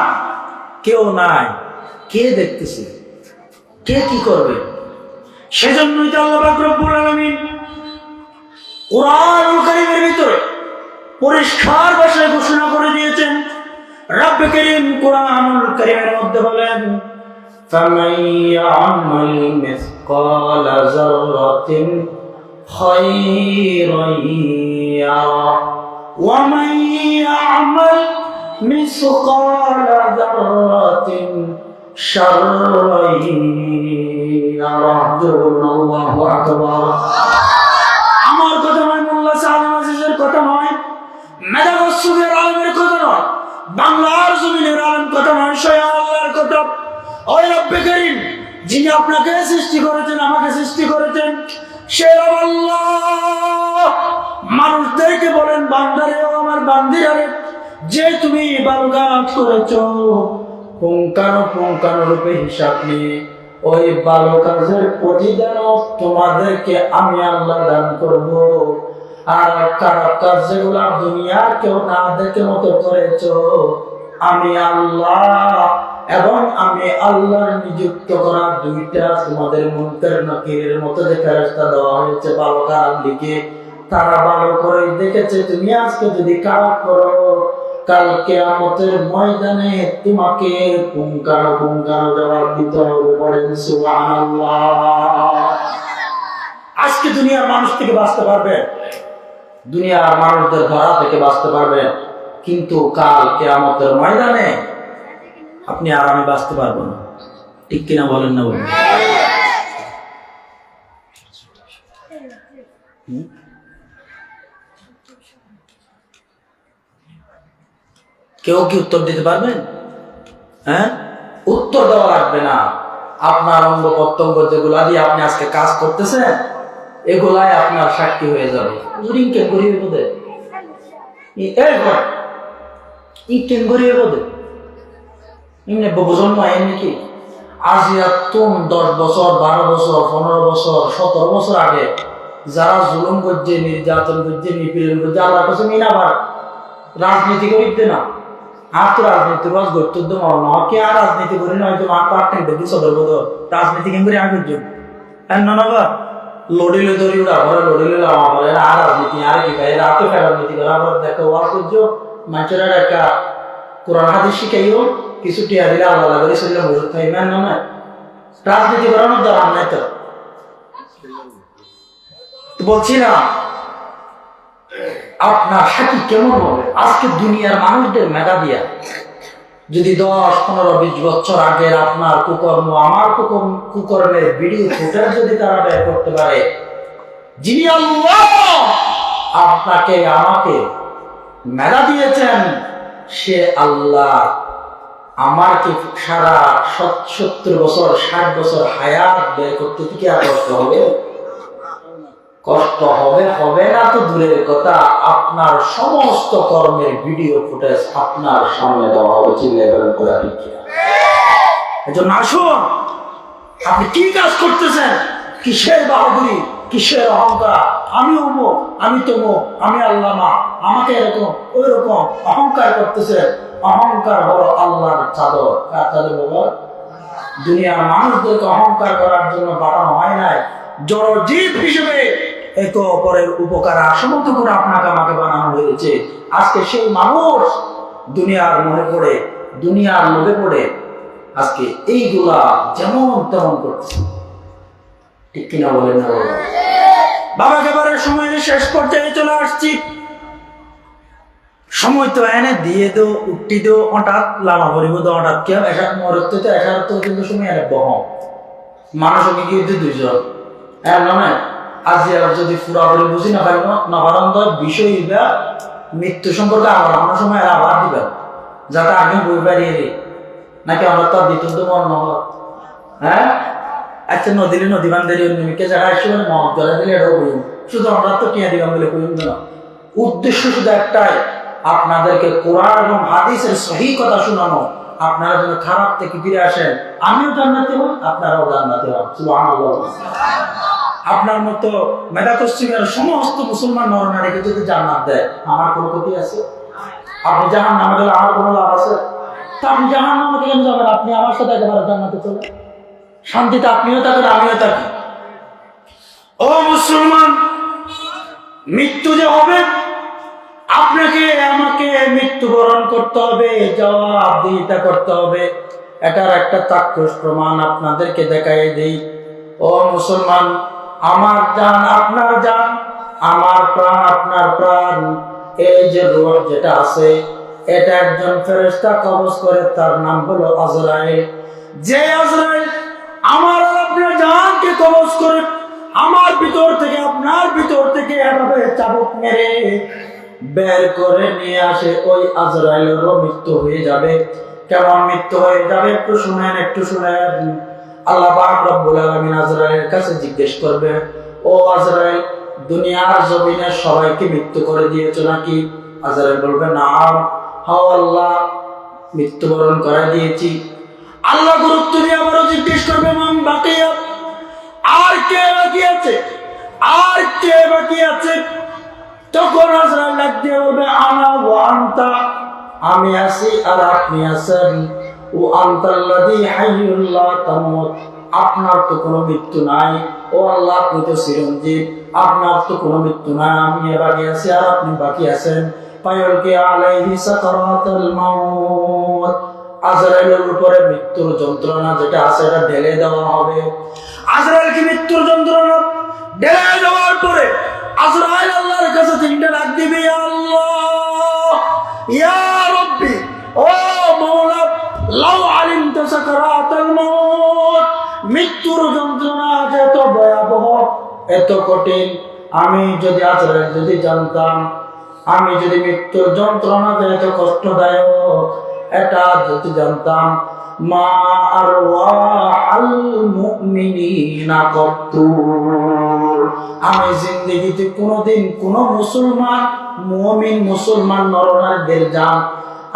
Speaker 1: কেউ নাই, কে দেখতেছে, কে কি করবে? সেজন্যই তো আল্লাহ পাক রব্বুল আলামিন কোরআনুল কারীমের ভিতরে পরিষ্কার ভাষায় ঘোষণা করে দিয়েছেন। রব্বে কারীম কোরআনুল কারীমের মধ্যে বলেন, ফামান ইয়ামাল মিসকালা যাররাতিন খায়রান ইয়ারা ওয়া মান ইয়ামাল মিসকালা যাররাতিন শাররান ইয়ারা। আল্লাহু আকবার। আমার কথা নয়, মোল্লা সালাম আজিজের কথা নয়, মেধাবস্তুদের আলমের কথা নয়, বাংলার জমিনের আলম কথা নয়, স্বয়ং আল্লাহর কথা। ওই রব্বে কারীম যিনি আপনাকে সৃষ্টি করেছেন, আমাকে সৃষ্টি করেছেন, সে আল্লাহ মানুষদেরকে বলেন, বান্দারে ও আমার বান্দিরারে, যে তুমি ভালো কাজ করেছো পুঙ্খানুপুঙ্খানুরূপে হিসাব নিয়ে ওই ভালো কাজের প্রতিদান তোমাদেরকে আমি আল্লাহ দান করব। আর খারাপ কাজ যেগুলা দুনিয়ার কেউ না দেখে মতো করেছো, আমি আল্লাহ এবং আমি আল্লাহর নিযুক্ত করা দুইটা তোমাদের মুনকার নাকিরের মতো যে ফেরেশতা দেওয়া হয়েছে ভালো খারাপ লিখে, তারা ভালো করে দেখেছে। তুমি আজকে যদি খারাপ করো, কাল কিয়ামতের ময়দানে তোমাকে পুঙ্খানুপুঙ্খানু জবাব দিতে হবে। বলেন সুবহানাল্লাহ। আজকে দুনিয়ার মানুষ থেকে বাঁচতে পারবে, দুনিয়ার মানুষদের ধরা থেকে বাঁচতে পারবেন, কিন্তু কাল কিয়ামতের ময়দানে আপনি আর আমি বাঁচতে পারবো না, ঠিক কিনা বলেন না? বলেন। কেউ কি উত্তর দিতে পারবেন? হ্যাঁ, উত্তর দেওয়া লাগবে না। আপনার অঙ্গ প্রত্যঙ্গ যেগুলা দিয়ে আপনি আজকে কাজ করতেছেন, এগুলাই আপনার সাক্ষী হয়ে যাবে। ইনকেন করিয়ে বোধে ইনকেন করিয়ে বোধে এমনি প্রজন্ম নাকি আজ 10 বছর 12 বছর 15 বছর 17 বছর আগে যারা জুলুম করছে, নির্যাতন করছে, নিপীড়ন করছে, আল্লাহর কাছে মিন আবার রাজনীতি করিতে না। আর তো রাজনীতি রোজ করতে কে আর রাজনীতি করি না, হয়তো মা পার্টেন দেখি সদর বোধ রাজনীতি কেন করে আমি করছো না বা লড়িলে ধরি ওরা ঘরে লড়িলে আমার আর রাজনীতি আর কি ভাই রাতে রাজনীতি করে আবার দেখো ওয়ার করছো মানুষেরা একটা কোরআন হাদিস শিখাইও কিছু টিয়া দিলে আল্লাহ করে শরীরে মজুত হয় না না রাজনীতি করানোর দরকার নাই তো বলছি না আপনার হাকি কেমন হবে? আজকে দুনিয়ার মানুষদের মেধা দিয়া যদি 10, 15, 20 বছর আগের আপনার কুকর্ম আমার কুকর্মের ভিডিও ফুটেজ যদি তারা বের করতে পারে, যিনি আল্লাহ আপনাকে আমাকে মেধা দিয়েছেন, সে আল্লাহ আমাকে সারা 70 বছর 60 বছর হায়াত বের করতে কি আর কষ্ট হবে? কষ্ট হবে, হবে না তো দূরের কথা, আপনার সমস্ত কর্মের ভিডিও ফুটেজ আপনার সামনে দেওয়া হবে। এজন্য আসুন, আপনি কি কাজ করতেছেন? কিসের বাহাদুরি, কিসের অহংকার? আমি অমুক, আমি তমুক, আমি আল্লামা, আমাকে এরকম ওই রকম অহংকার করতেছেন। অহংকার হলো আল্লাহর চাদর। কার চাদর বাবা? দুনিয়ার মানুষদেরকে অহংকার করার জন্য বাড়ানো হয় নাই, জড় জীব হিসেবে একে অপরের উপকার আসমত করে আপনাকে আমাকে বানানো হয়েছে। আজকে সেই মানুষ দুনিয়ার মোহে পড়ে, দুনিয়ার লোভে পড়ে আজকে এইগুলা যেমন তেমন করছে। ঠিক কিনা বলেন না? বাবাকে বারের সময় শেষ পর্যায়ে চলে আসছি। সময় তো এনে দিয়ে দো, উঠি দো, হঠাৎ লামা ভরিব দো, হঠাৎ কেউ একা মরতে তো একা তো কিন্তু সময় এনে বহ মানুষ গিয়ে দুইজন নয়। আজ যদি পুরাপুরি বুঝি না পারিব নবানন্দ বিষয় মৃত্যু সম্পর্কে আবার অন্য সময় আবার দিবেন, যাতে আগে বই বাড়িয়ে দিই নাকি আমরা তো দিত তো মন নহর। হ্যাঁ, আচ্ছা নদীলে নদী বান্ধে অন্যকে যারা আসছে মানে মত জলে দিলে এটাও করিম, শুধু আমরা তো টিয়া দিবাম বলে করিম না। উদ্দেশ্য শুধু একটাই, আপনাদেরকে কোরআন এবং হাদিসের সহি কথা শোনানো। আপনারা যেন খারাপ থেকে ফিরে আসেন, আমিও জান্নাতে হই, আপনারাও জান্নাতে হন। সুবহানাল্লাহ। আপনার মতো মেধা পশ্চিমের সমস্ত মুসলমান নরনারীকে যদি জান্নাত দেয়, আমার কোনো ক্ষতি আছে? আপনি জাহান নামে গেলে আমার কোনো লাভ আছে? তা আপনি জাহান নামে কেন যাবেন? আপনি আমার সাথে একেবারে জান্নাতে চলে শান্তিতে আপনিও থাকেন, আমিও থাকি। ও মুসলমান, মৃত্যু যে হবে, আপনাকে আমাকে মৃত্যুবরণ করতে হবে, জবাবদিহিতা করতে হবে। এটার একটা চাক্ষুষ প্রমাণ আপনাদেরকে দেখাই দেই। ও মুসলমান, আমার জান আপনার জান, আমার প্রাণ আপনার প্রাণ, এই যে রূহ যেটা আছে, এটা একজন ফেরেশতা কবজ করে, তার নাম হলো আজরাইল। যে আজরাইল আমার আর আপনার জানকে কবজ করে আমার ভিতর থেকে আপনার ভিতর থেকে এভাবে চাবুক মেরে বের করে নিয়ে আসে, ওই আজরাইলেরও মৃত্যু হয়ে যাবে। কেমন মৃত্যু হয়ে যাবে একটু শুনেন, একটু শুনেন। আল্লাহ পাক রব্বুল আলামিন আজরাইলের কাছে জিজ্ঞেস করবে, ও আজরাইল, দুনিয়ার জমিনে সবাইকে মৃত্যু করে দিয়েছো নাকি? আজরাইল বলবে, না, হাও আল্লাহ, মৃত্যুবরণ করাই দিয়েছি। আল্লাহ গুরুত্ব দিয়ে আবারও জিজ্ঞেস করবে, মান বাকিয়া, আর কে বাকি আছে, আর কে বাকি আছে? তখন আজরাইল ডাক দিয়ে বলবে, আনা ওয়া আনতা, আমি আছি আর আপনি আছেন। ও আনতাল্লাযী হাইয়্যুল লা তামুত, আপনার তো কোনো মৃত্যু নাই। ও আল্লাহ, আপনি তো চিরঞ্জীব, আপনার তো কোনো মৃত্যু নাই। আমি বাকি আছি আর আপনি বাকি আছেন। ফায়ুলকি আলাইহি সাকারাতুল মাউত, আজরাইলের উপরে মৃত্যুর যন্ত্রণা যেটা আছে এটা ঢেলে দেওয়া হবে। আজরাইলকে মৃত্যুর যন্ত্রণা ঢেলে দেওয়ার পরে আজরাইল আল্লাহর কাছে তিনটা ডাক দিবে, আল্লাহ, ইয়া রাব্বি, ও মাওলা, লাউ আলিমতা সাকারাতুল মাউত, মৃত্যুর যন্ত্রণা এত ভয়াবহ, এত কঠিন, আমি যদি আজরাইল যদি জানতাম, আমি যদি মৃত্যুর যন্ত্রণা এত কষ্টদায়ক এটা যদি জানতাম, মা আরওয়াহাল মুমিনিনা কত্তু, আমি জিন্দেগিতে কোনোদিন কোন মুসলমান মুমিন মুসলমান নরনারীদের জান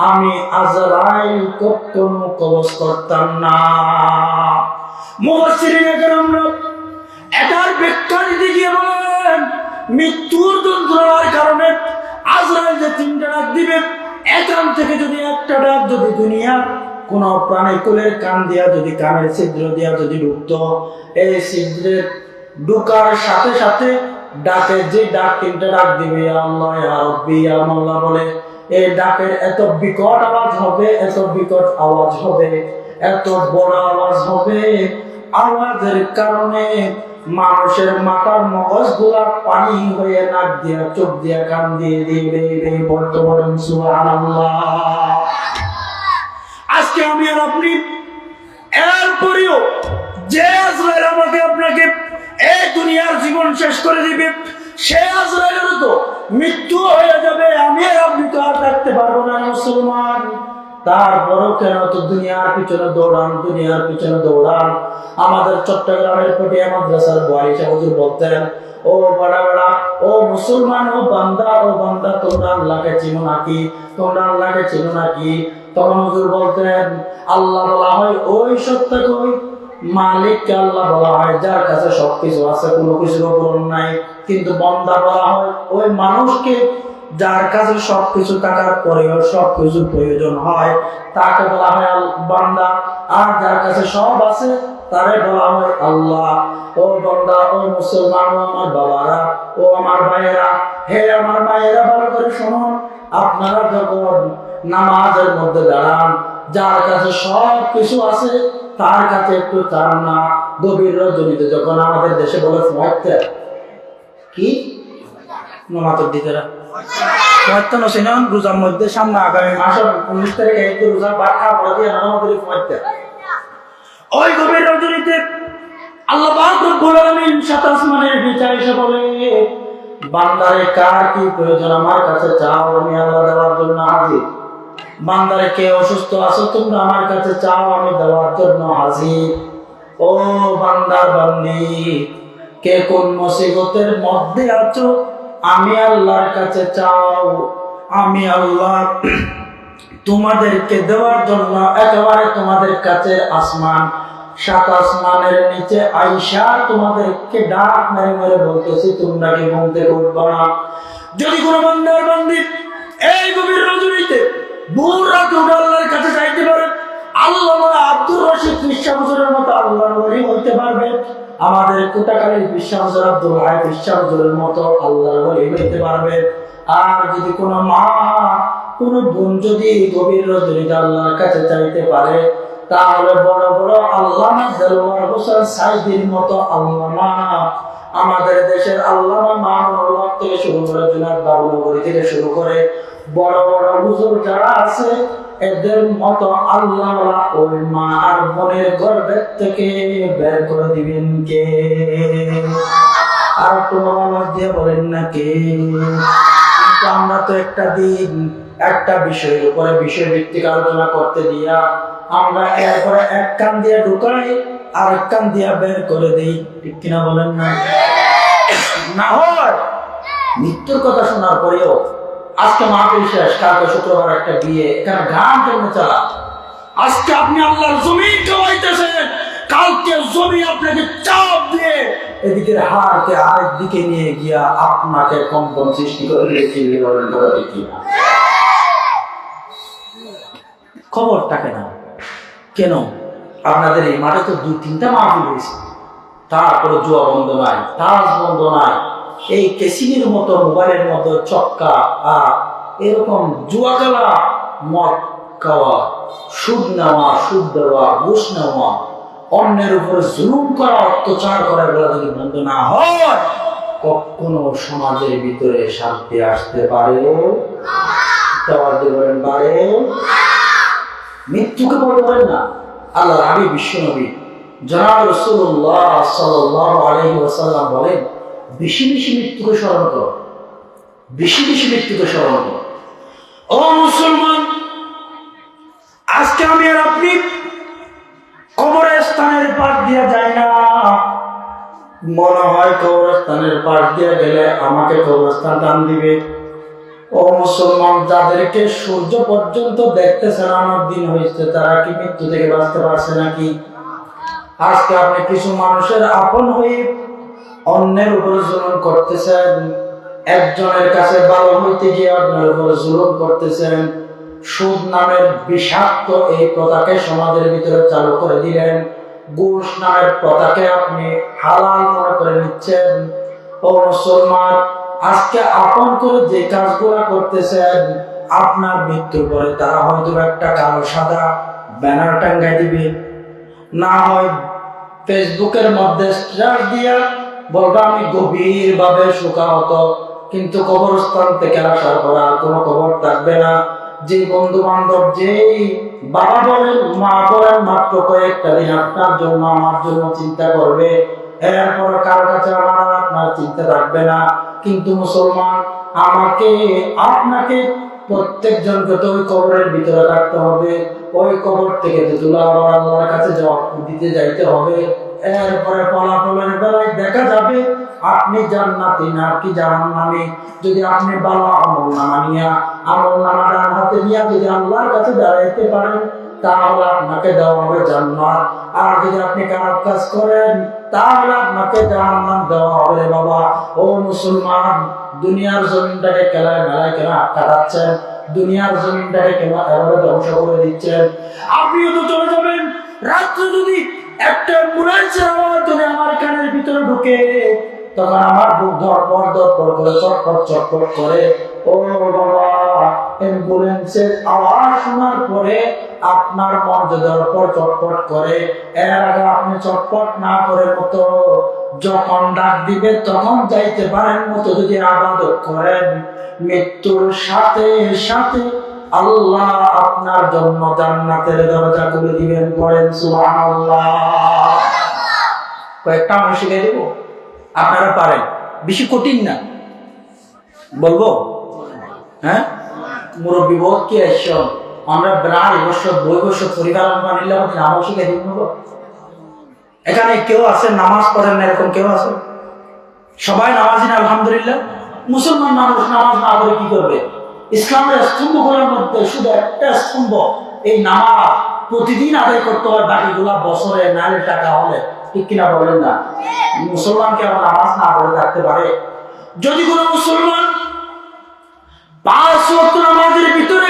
Speaker 1: আমি আজরাইল কখনো কবজ করতাম না। মুফাসসিরিনে কেরামরা এটার ব্যাখ্যা দিতে গিয়ে বলেন, মৃত্যুর যন্ত্রণার কারণে আজরাইল যে তিনটা ডাক দিবে, এখান থেকে যদি একটা ডাক যদি দুনিয়ার কোন প্রাণী কুলের কান দিয়া যদি কানের ছিদ্র দিয়া যদি ঢুকতো, এই ছিদ্রের ঢুকার সাথে সাথে ডাকের যে ডাক তিনটা ডাক দিবে, আল্লাহ, ইয়া রাব্বি, ইয়া মাওলা বলে, এই ডাকের এত বিকট আওয়াজ হবে, এত বিকট আওয়াজ হবে, এত বড় আওয়াজ হবে, আওয়াজের কারণে মানুষের মাথার মগজ গুলা পানি হয়ে নাক দিয়া চোখ দিয়া কান দিয়ে দিবে বর্তমান সুবহানাল্লাহ। আজকে আমি আর আপনি এরপরেও যে আজরাইল আমাকে আপনাকে এই দুনিয়ার জীবন শেষ করে দিবে, সে আজরাইলের তো মৃত্যু হয়ে যাবে, আমি আর আপনি তো আর থাকতে পারবো না মুসলমান। তারপরও কেন তো দুনিয়ার পিছনে দৌড়ান, দুনিয়ার পিছনে দৌড়ান। আমাদের চট্টগ্রামের পটিয়া মাদ্রাসার বুয়ারি সাহেব হুজুর বলতেন, ও বড়া বড়া, ও মুসলমান, ও বান্দা তোমরা আল্লাহকে চিনো নাকি, তোমরা আল্লাহকে চিনো নাকি? তখন হুজুর বলতেন, আল্লাহ বলা হয় ওই সত্তা কই, মালিককে আল্লাহ বলা হয় যার কাছে সবকিছু আছে, কোনো কিছুর পূরণ নাই। কিন্তু বান্দা বলা হয় ওই মানুষকে যার কাছে সবকিছু থাকার পরেও সবকিছুর প্রয়োজন হয়, তাকে বলা হয় বান্দা। আর যার কাছে সব আছে তারে বলা হয় আল্লাহ। ও বান্দা, ও মুসলমান, ও আমার বাবারা, ও আমার ভাইয়েরা, হে আমার মায়েরা, ভালো করে শুনুন। আপনারা যখন নামাজের মধ্যে দাঁড়ান, যার কাছে সব কিছু আছে তার কাছে একটু চান না? গভীর রজনীতে যখন আমাদের দেশে বলে ফয়তে কি নমাতর দিতেরা ফয়তে নছিলেন রোজার মধ্যে, সামনে আগামী মাসের 19 তারিখে একটু রোজা বাড়া বলে দিয়ে নমাতরি ফয়তে, ওই গভীর রজনীতে আল্লাহ পাক রব্বুল আলামিন সাত আসমানের বিচার এসে বলে, বান্দারে কার কি প্রয়োজন আমার কাছে চাও, আমি আল্লাহ দেওয়ার জন্য হাজির। বান্দারে কে অসুস্থ আছো তোমরা আমার কাছে চাও, আমি দেওয়ার জন্য হাজির। ও বান্দার বান্দি, কে কোন মুসিবতের মধ্যে আছো আমি আল্লাহর কাছে চাও, আমি আল্লাহ তোমাদেরকে দেওয়ার জন্য একেবারে তোমাদের কাছে আসমান, সাত আসমানের নিচে আইসা তোমাদেরকে ডাক মেরে মেরে বলতেছি, তোমরা কি ঘুম থেকে উঠবা না? যদি কোনো বান্দার বান্দি এই গভীর রজনীতে ভোর রাতে উঠে আল্লাহর কাছে যাইতে পারে, আল্লামা আব্দুর রশিদ বিশ্বাস হুজুরের মতো আল্লাহর ওলি হইতে পারবে, আমাদের কোটাকালীর বিশ্বাস হুজুর আব্দুল হাই বিশ্বাস হুজুরের মতো আল্লাহর ওলি হইতে পারবে। আর যদি কোনো মা, কোনো বোন যদি গভীর রজনীতে আল্লাহর কাছে চাইতে পারে, তাহলে বড় বড় আল্লামা দেলোয়ার হোসেন সাইদির মতো আল্লামা, আমাদের দেশের আল্লামা মামুনুল হক থেকে শুরু করে জুনায়েদ বাবুনগরী থেকে শুরু করে বড় বড় হুজুর যারা আছে, এদের মতো আল্লাহ ওই মা আর বোনের গর্ভের থেকে বের করে দিবেন কে? আর তোমার আওয়াজ দিয়ে বলেন না কে? কিন্তু আমরা তো একটা দিন একটা বিষয়ের উপরে বিষয় ভিত্তিক আলোচনা করতে দিয়া আমরা এরপরে এক কান দিয়ে ঢুকাই আর এক কান দিয়ে বের করে দিই, ঠিক কিনা বলেন না? না হয় মৃত্যুর কথা শোনার পরেও আজকে মাহফিল শেষ, কালকে শুক্রবার একটা বিয়ে, এখানে গান কেমনে চালা? আজকে আপনি আল্লাহর জমিন খাওয়াইতেছেন, কালকে জমি আপনাকে চাপ দিয়ে এদিকে হারকে আরেক দিকে নিয়ে গিয়া আপনাকে কম্পন সৃষ্টি করে দিয়েছি। খবরটাকে না কেন? আপনাদের এই মাঠে তো 2-3টা মাহফিল হয়েছে, তারপরে জুয়া বন্ধ নাই, তাস বন্ধ নাই, এই কেসিনের মতো মোবাইলের মতো চক্কা আর এরকম জুয়া খেলা, মদ খাওয়া, সুদ নেওয়া, সুদ দেওয়া, ঘুষ নেওয়া, অন্যের উপরে জুলুম করা, অত্যাচার করা, এগুলো যদি বন্ধ না হয় কখনো সমাজের ভিতরে শান্তি আসতে পারে? পারে? মৃত্যুকে বলবেন না। আল্লাহ হাবিব বিশ্বনবী জনাব রাসূলুল্লাহ সাল্লাল্লাহু আলাইহি ওয়াসাল্লাম বলেন, বেশি বেশি মৃত্যুকে স্মরণ করো, বেশি বেশি মৃত্যুকে স্মরণ করো। ও মুসলমান, আজকে আমি আর আপনি কবরস্থানের পাশ দিয়ে যাই না, মনে হয় কবরস্থানের পাশ দিয়ে গেলে আমাকে কবরস্থান টান দিবে। ও মুসলমান, যাদেরকে সূর্য পর্যন্ত দেখতেছেন আমার দিন হয়েছে, তারা কি মৃত্যু থেকে বাঁচতে পারছে নাকি? আজকে আপনি কিছু মানুষের আপন হয়ে অন্যের উপর জুলুম করতেছেন, একজনের কাছে ভালো হইতে গিয়ে অন্যের উপর জুলুম করতেছেন, সুদ নামের বিষাক্ত এই প্রথাকে সমাজের ভিতরে চালু করে দিলেন, ঘুষ নামের প্রথাকে আপনি হালাল মনে করে নিচ্ছেন। ও মুসলমান, আজকে আপন করে যে কাজগুলা করতেছেন, আপনার মৃত্যুর পরে তারা হয়তো একটা কালো সাদা ব্যানার টাঙ্গাই দিবে, না হয় ফেসবুকের মধ্যে স্ট্যাটাস দিয়া বলবা আমি গভীর ভাবে শোকাহত, কিন্তু কবরস্থান থেকে আসার পর আর কোনো খবর থাকবে না। যে বন্ধু বান্ধব, যেই বাবা বলেন মা বলেন মাত্র কয়েকটা দিন আপনার জন্য আমার জন্য চিন্তা করবে, এরপর কারো কাছে আমার আপনার চিন্তা থাকবে না। কিন্তু মুসলমান, আমাকে আপনাকে প্রত্যেকজনকে তো ওই কবরের ভিতরে রাখতে হবে, ওই কবর থেকে তুলা আবার আল্লাহর কাছে জবাব দিতে যাইতে হবে। এরপরে ফলাফলের বেলায় দেখা যাবে আপনি জান্নাতি না কি জাহান্নামী। যদি আপনি ভালো আমল নামা নিয়া আমল নামা ডান হাতে নিয়ে যদি আল্লাহর কাছে দাঁড়াইতে পারেন, তাহলে আপনাকে দেওয়া হবে জান্নাত। আর যদি আপনি খারাপ কাজ করেন, তাহলে আপনাকে জাহান্নাম দেওয়া হবে। বাবা ও মুসলমান, দুনিয়ার জমিনটাকে খেলায় মেলায় কেন কাটাচ্ছেন? দুনিয়ার জমিনটাকে কেন এভাবে ধ্বংস করে দিচ্ছেন? আপনিও তো চলে যাবেন। রাত্রে যদি একটা অ্যাম্বুলেন্সের আওয়াজ যদি আমার কানের ভিতরে ঢুকে, তখন আমার বুক ধরপড় ধরপড় করে চটপট চটপট করে। ও বাবা, অ্যাম্বুলেন্সের আওয়াজ শোনার পরে আপনার মন যে ধরপড় চটপট করে, এর আগে আপনি চটপট না করে মতো যখন ডাক দিবে তখন যাইতে পারেন মতো যদি আবাদত করেন, মৃত্যুর সাথে সাথে আল্লাহ আপনার জন্য জান্নাতের দরজা খুলে দিবেন। পড়েন সুবহানাল্লাহ। কয়েকটা আমি শিখিয়ে দেবো, আপনারা পারেন, বেশি কঠিন না। বলবো? হ্যাঁ, মুরব্বী বোধ কি আসছেন, আমরা প্রায় বছর বই বছর পরিকল্পনা নিলাম, নামাজ শিখিয়ে দিব। এখানে কেউ আছে নামাজ পড়েন না এরকম কেউ আছে? সবাই নামাজি না? আলহামদুলিল্লাহ। মুসলমান মানুষ নামাজ না পড়ে কি করবে? ইসলামের স্তম্ভগুলোর মধ্যে শুধু একটা স্তম্ভ, এই নামাজ প্রতিদিন আদায় করতে হয়, বাকিগুলা বছরে নাইলে টাকা হলে। ঠিক কিনা বলেন না? মুসলমানকে আমার নামাজ না পড়ে থাকতে পারে? যদি কোনো মুসলমান 5 ওয়াক্ত নামাজের ভিতরে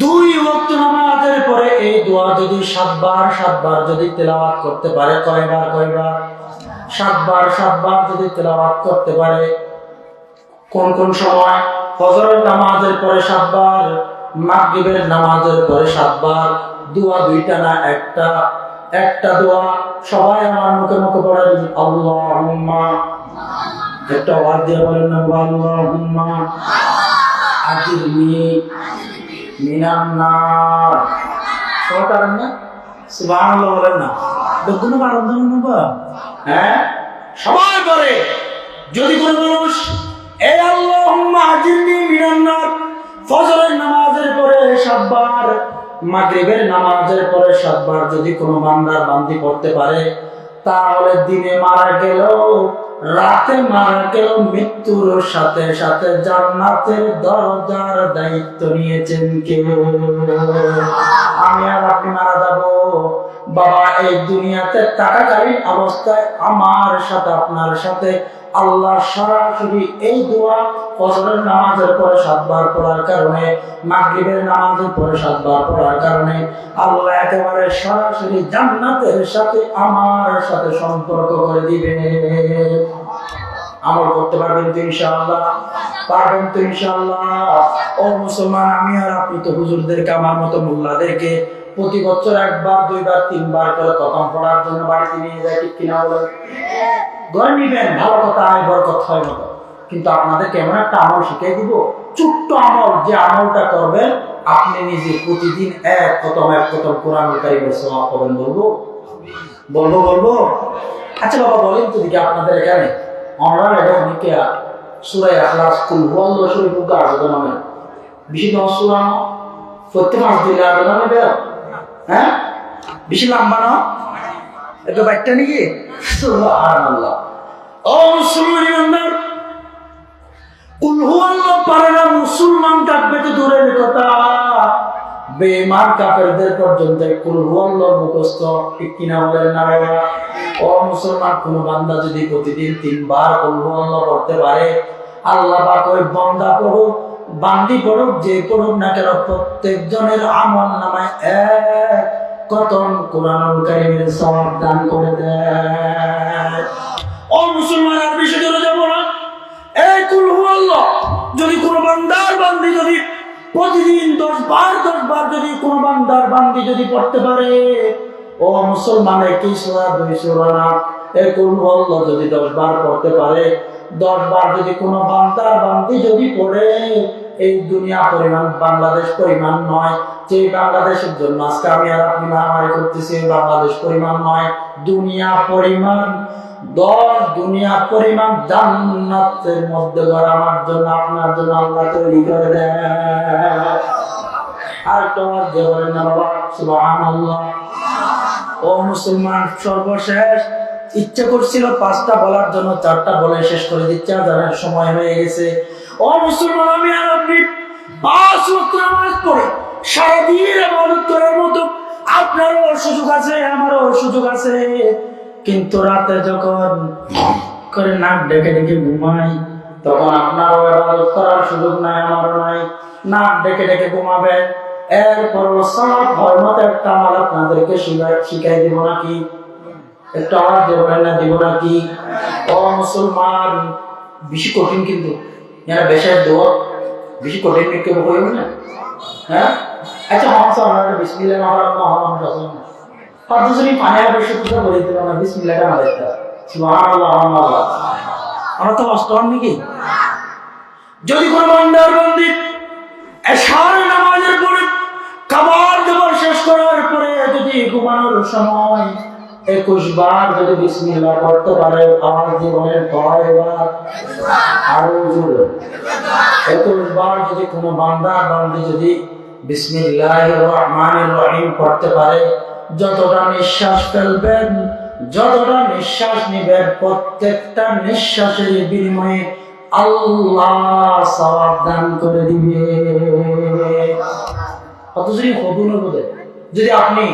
Speaker 1: 2 ওয়াক্ত নামাজের পরে এই দোয়া যদি 7 বার যদি তেলাওয়াত করতে পারে, কয়বার 7 বার যদি তেলাওয়াত করতে পারে। কোন কোন সময়? ফজরের নামাজের পরে 7 বার, মাগরিবের নামাজের পরে 7 বার। দোয়া দুইটা না, একটা দোয়া। সবাই আমার মুখে মুখে পড়েন আল্লাহুম্মা, একটা ওয়াজ দিয়ে বলেন না, আল্লাহুম্মা আজিরনি মিনান নার। সবাই পারেন না? সুবহানাল্লাহ বলেন না? দেখুন আনন্দ অনুভব। হ্যাঁ, সবাই করে। যদি কোনো মানুষ এই আল্লাহুম্মা আজিরনি মিনান নার ফজরের নামাজের পরে 7 বার, মাগরিবের নামাজের পরে 7 বার যদি কোনো বান্দার বান্দি পড়তে পারে, তাহলে দিনে মারা গেল, রাতে মারা গেল, মৃত্যুর সাথে সাথে জান্নাতের দরজার দায়িত্ব নিয়েছেন কে? আমি আর আপনি মারা যাব। বাবা, এই দুনিয়াতে থাকাকালীন অবস্থায় আমার সাথে আপনার সাথে আল্লাহ সরাসরি এই দোয়া ফজরের নামাজের পরে 7 বার পড়ার কারণে, মাগরিবের নামাজের পরে 7 বার পড়ার কারণে আল্লাহ একেবারে সরাসরি জান্নাতের সাথে আমার সাথে সম্পর্ক করে দিবে। আমল করতে পারবেন তো ইনশাআল্লাহ? পারবেন তো ইনশাআল্লাহ? ও মুসলমান, আমি আর আপনি তো হুজুরদেরকে, আমার মতো মোল্লাদেরকে প্রতি বছর 1 বার 2 বার 3 বার করে খতম পড়ার জন্য বাড়িতে নিয়ে যায়। ঠিক কিনা বলেন? ধরে নিবেন, ভালো কথা, আয় বরকত হয় মতো। কিন্তু আপনাদেরকে এমন একটা আমল শিখিয়ে দিব, ছোট্ট আমল, যে আমলটা করবেন আপনি নিজে প্রতিদিন 1 খতম কোরআনুল কারীমের সওয়াব পাবেন। বলবো? আচ্ছা বাবা বলেন তো দেখি, আপনাদের এখানে আমরা অনেকে সূরা ইখলাস, কুল হুয়াল্লাহু শরীফ আছে নামে বেশি সূরা প্রত্যেক মাস দিলে আর নামে বের। হ্যাঁ, বেশি লম্বা না? এটা বাইকটা নাকি? সুবহানাল্লাহ। ও মুসলমান ইমানদার, কুল হুয়াল্লাহ পারে না মুসলমান থাকবে তো দূরের কথা, বেঈমান কাফেরদের পর্যন্ত কুল হুয়াল্লাহ মুখস্থ। ঠিক কিনা বলেন না বাবা? ও মুসলমান, কোন বান্দা যদি প্রতিদিন 3 বার কুল হুয়াল্লাহ পড়তে পারে, আল্লাহ পাক ওই বান্দা পড়ুক বান্দি পড়ুক যে পড়ুক না কেন, প্রত্যেকজনের আমল নামায় 1 খতম কোরআনুল কারীমের সওয়াব দান করে দেয়। ও মুসলমান, আর বেশি দূরে যাব না। এই কুল হুয়াল্লাহ যদি কোনো বান্দার বান্দি যদি প্রতিদিন 10 বার যদি কোনো বান্দার বান্দি যদি পড়তে পারে, ও মুসলমান, একই সূরা 2 সূরা না, কুল হুয়াল্লাহ যদি 10 বার পড়তে পারে, 10 বার যদি কোনো বান্দার বান্দি যদি পড়ে, এই দুনিয়া পরিমাণ বাংলাদেশ পরিমাণ নয়, যে বাংলাদেশের জন্য আজকে আমি আর আপনি মারামারি করতেছি, বাংলাদেশ পরিমাণ নয়, দুনিয়া পরিমাণ 10 দুনিয়া পরিমাণ জান্নাতের মধ্যে ঘর আমার জন্য আপনার জন্য আল্লাহ তৈরি করে দেয়। আর তোমার যে বলেন না বাবা সুবহানাল্লাহ। ও মুসলমান, সর্বশেষ ইচ্ছে করছিল 5টা বলার জন্য 4টা বলে শেষ করে দিচ্ছে, আজানের সময় হয়ে গেছে। ও মুসলমান, আমি আর আপনি 5 ওয়াক্ত নামাজ পড়ে সারাদিন ইবাদত করার মতো আপনারও সুযোগ আছে, আমারও সুযোগ আছে, কিন্তু রাতে যখন করে নাক ডেকে ডেকে ঘুমাই, তখন আপনারও ইবাদত করার সুযোগ নাই, আমারও নাই। নাক ডেকে ডেকে ঘুমাবে, এরপর সব ধর্মত একটা আমল আপনাদেরকে শিখাই দিব নাকি? একটু আওয়াজ দেবেন না, দিব নাকি? ও মুসলমান, বেশি কঠিন কিন্তু এরা বেশি দোয়া বেশি কঠিন কেউ হইব না। হ্যাঁ, আচ্ছা হামসা আমরা বিসমিল্লাহ রহমানির রহিম পাঁচজনই পানি আর বেশি কথা বলে দিলাম না, বিসমিল্লাহটা না দেখতে সুবহানাল্লাহ সুবহানাল্লাহ। আমরা তো অষ্টম নাকি? যদি কোনো বান্দার বান্দি এশার নামাজের পরে খাবার দাবার শেষ করার পরে যদি ঘুমানোর সময় 21 বার যদি বিসমিল্লাহ পড়তে পারে, আওয়াজ দিয়ে বলেন কয়বার? আরো জোরে 21 বার যদি কোনো বান্দা বান্দি যদি বিসমিল্লাহির রহমানির রহিম পড়তে পারে, যতটা নিঃশ্বাস ফেলবেন, যতটা নিঃশ্বাস নেবেন, প্রত্যেকটা নিঃশ্বাসের বিনিময়ে আল্লাহ সওয়াব দান করে দিবে। কত যদি কবুল হবে। যদি আপনি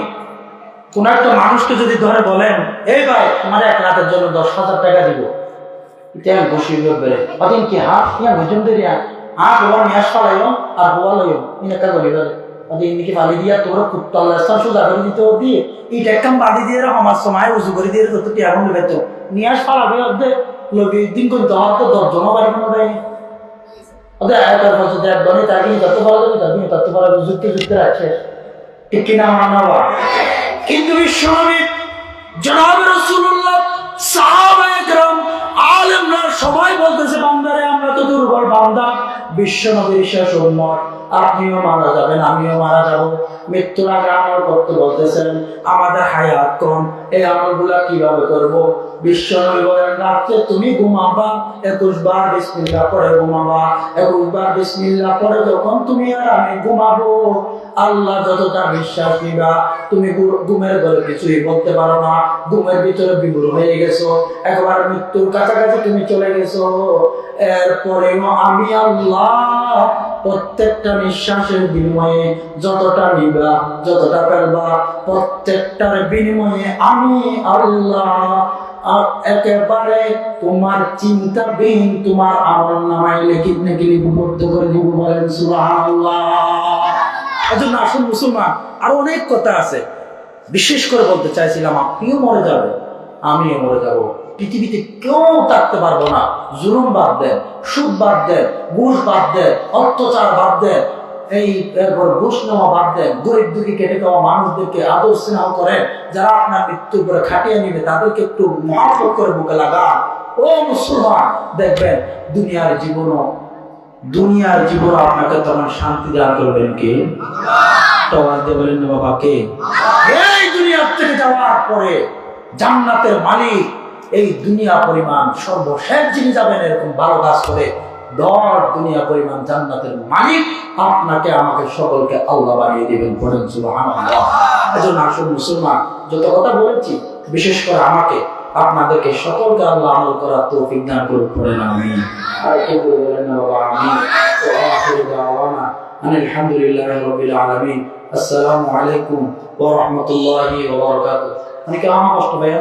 Speaker 1: কোন একটা মানুষকে যদি ধরে বলেন, এই ভাই তোমার 1 রাতের জন্য 10,000 টাকা দিব, এটা বসে বেড়ে অদিন কি হাফ ইয়া বুঝুন দেরিয়া আপ ওয়া নিয়াস পালাইও আর হওয়া লইও ইনা কা গলি ধরে অদিন ইনকি বালি দিয়া তোর কুত্তাল্লাহ সুজা করে দিতে দিয়ে এটা কাম বালি দিয়ে আমার সময় উজু করে দিয়ে তো টি আগুন লইতো নিয়াস পালাবে অদে লবি দিন কোন দাও তো 10 জন বাড়ি কোন দেয় অদে আয়াতের পাশে দেখ বনে তাকি যত বড় দিন তত বড় যুক্তি আছে ঠিক কি না মানাবা। কিন্তু বিশ্বনবী জনাব রাসূলুল্লাহ সাহাবায়ে কেরাম আলেমরা সবাই বলতেছে, বান্দারে আমরা তো দুর্বল বান্দা, বিশ্বনবীর শেষ উম্মত, আপনিও মারা যাবেন, আমিও মারা যাব, মৃত্যুর আগে আমল করতে বলতেছেন, আমাদের হায়াত কম, এই আমলগুলা কিভাবে করব? বিশ্বনবী বলেন, রাত্রে তুমি ঘুমাবা 21 বার বিসমিল্লাহ পড়ে ঘুমাবা, 21 বার বিসমিল্লাহ পড়ে যখন তুমি আর আমি ঘুমাবো, আল্লাহ যতটা বিশ্বাস নিবা, তুমি ঘুমের ঘরে কিছুই বলতে পারো না, ঘুমের ভিতরে বিভোর হয়ে গেছো, একবার মৃত্যুর কাছাকাছি তুমি চলে গেছো, এরপরেও আমি আল্লাহ প্রত্যেকটা নিঃশ্বাসের বিনিময়ে যতটা নিবা, যতটা ফেলবা, প্রত্যেকটার বিনিময়ে আমি আল্লাহ একেবারে তোমার চিন্তাবিহীন তোমার আমলনামায় লিখে লিপিবদ্ধ করে দিব। বলেন সুবহানাল্লাহ। এজন্য আসল মুসলমান আরো অনেক কথা আছে, বিশেষ করে বলতে চাইছিলাম, আপনিও মরে যাবেন, আমিও মরে যাব, পৃথিবীতে কেউ থাকতে পারবো না। জুলুম বাদ দেন, সুদ বাদ দেন, ঘুষ বাদ দেন, অত্যাচার বাদ দেন, এই ঘুষ নেওয়া বাদ দেন, গরিব দুঃখী কেটে খাওয়া মানুষদেরকে আদর স্নেহ করেন, যারা আপনার মৃত্যুর পরে খাটিয়ে নিবে তাদেরকে একটু মহব্বত করে বুকে লাগান। ও মুসলমান, দেখবেন দুনিয়ার জীবন আপনাকে তখন শান্তি দান করবেন কে? আওয়াজ দিয়ে বলেন না বাবা কে? এই দুনিয়া থেকে যাওয়ার পরে জান্নাতের মালিক, এই দুনিয়া পরিমাণ সর্বশেষ যিনি যাবেন এরকম ভালো কাজ করে 10 দুনিয়া পরিমাণ জান্নাতের মালিক আপনাকে আমাকে সকলকে আল্লাহ বানিয়ে দিবেন। বলেন সুবহানাল্লাহ। এজন্য আসল মুসলমান, যত কথা বলেছি, বিশেষ করে আমাকে আপনাদেরকে সকলকে আল্লাহ আমল করার তৌফিক দান করুন। বলেন আমিন। আর কেউ বলেন না বাবা আমিন। ওয়া আখিরু দাওয়ানা আলহামদুলিল্লাহি রাব্বিল আলামিন। আসসালামু আলাইকুম ওয়া রাহমাতুল্লাহি ওয়া বারাকাতুহু। অনেকে আমার কষ্ট ভাই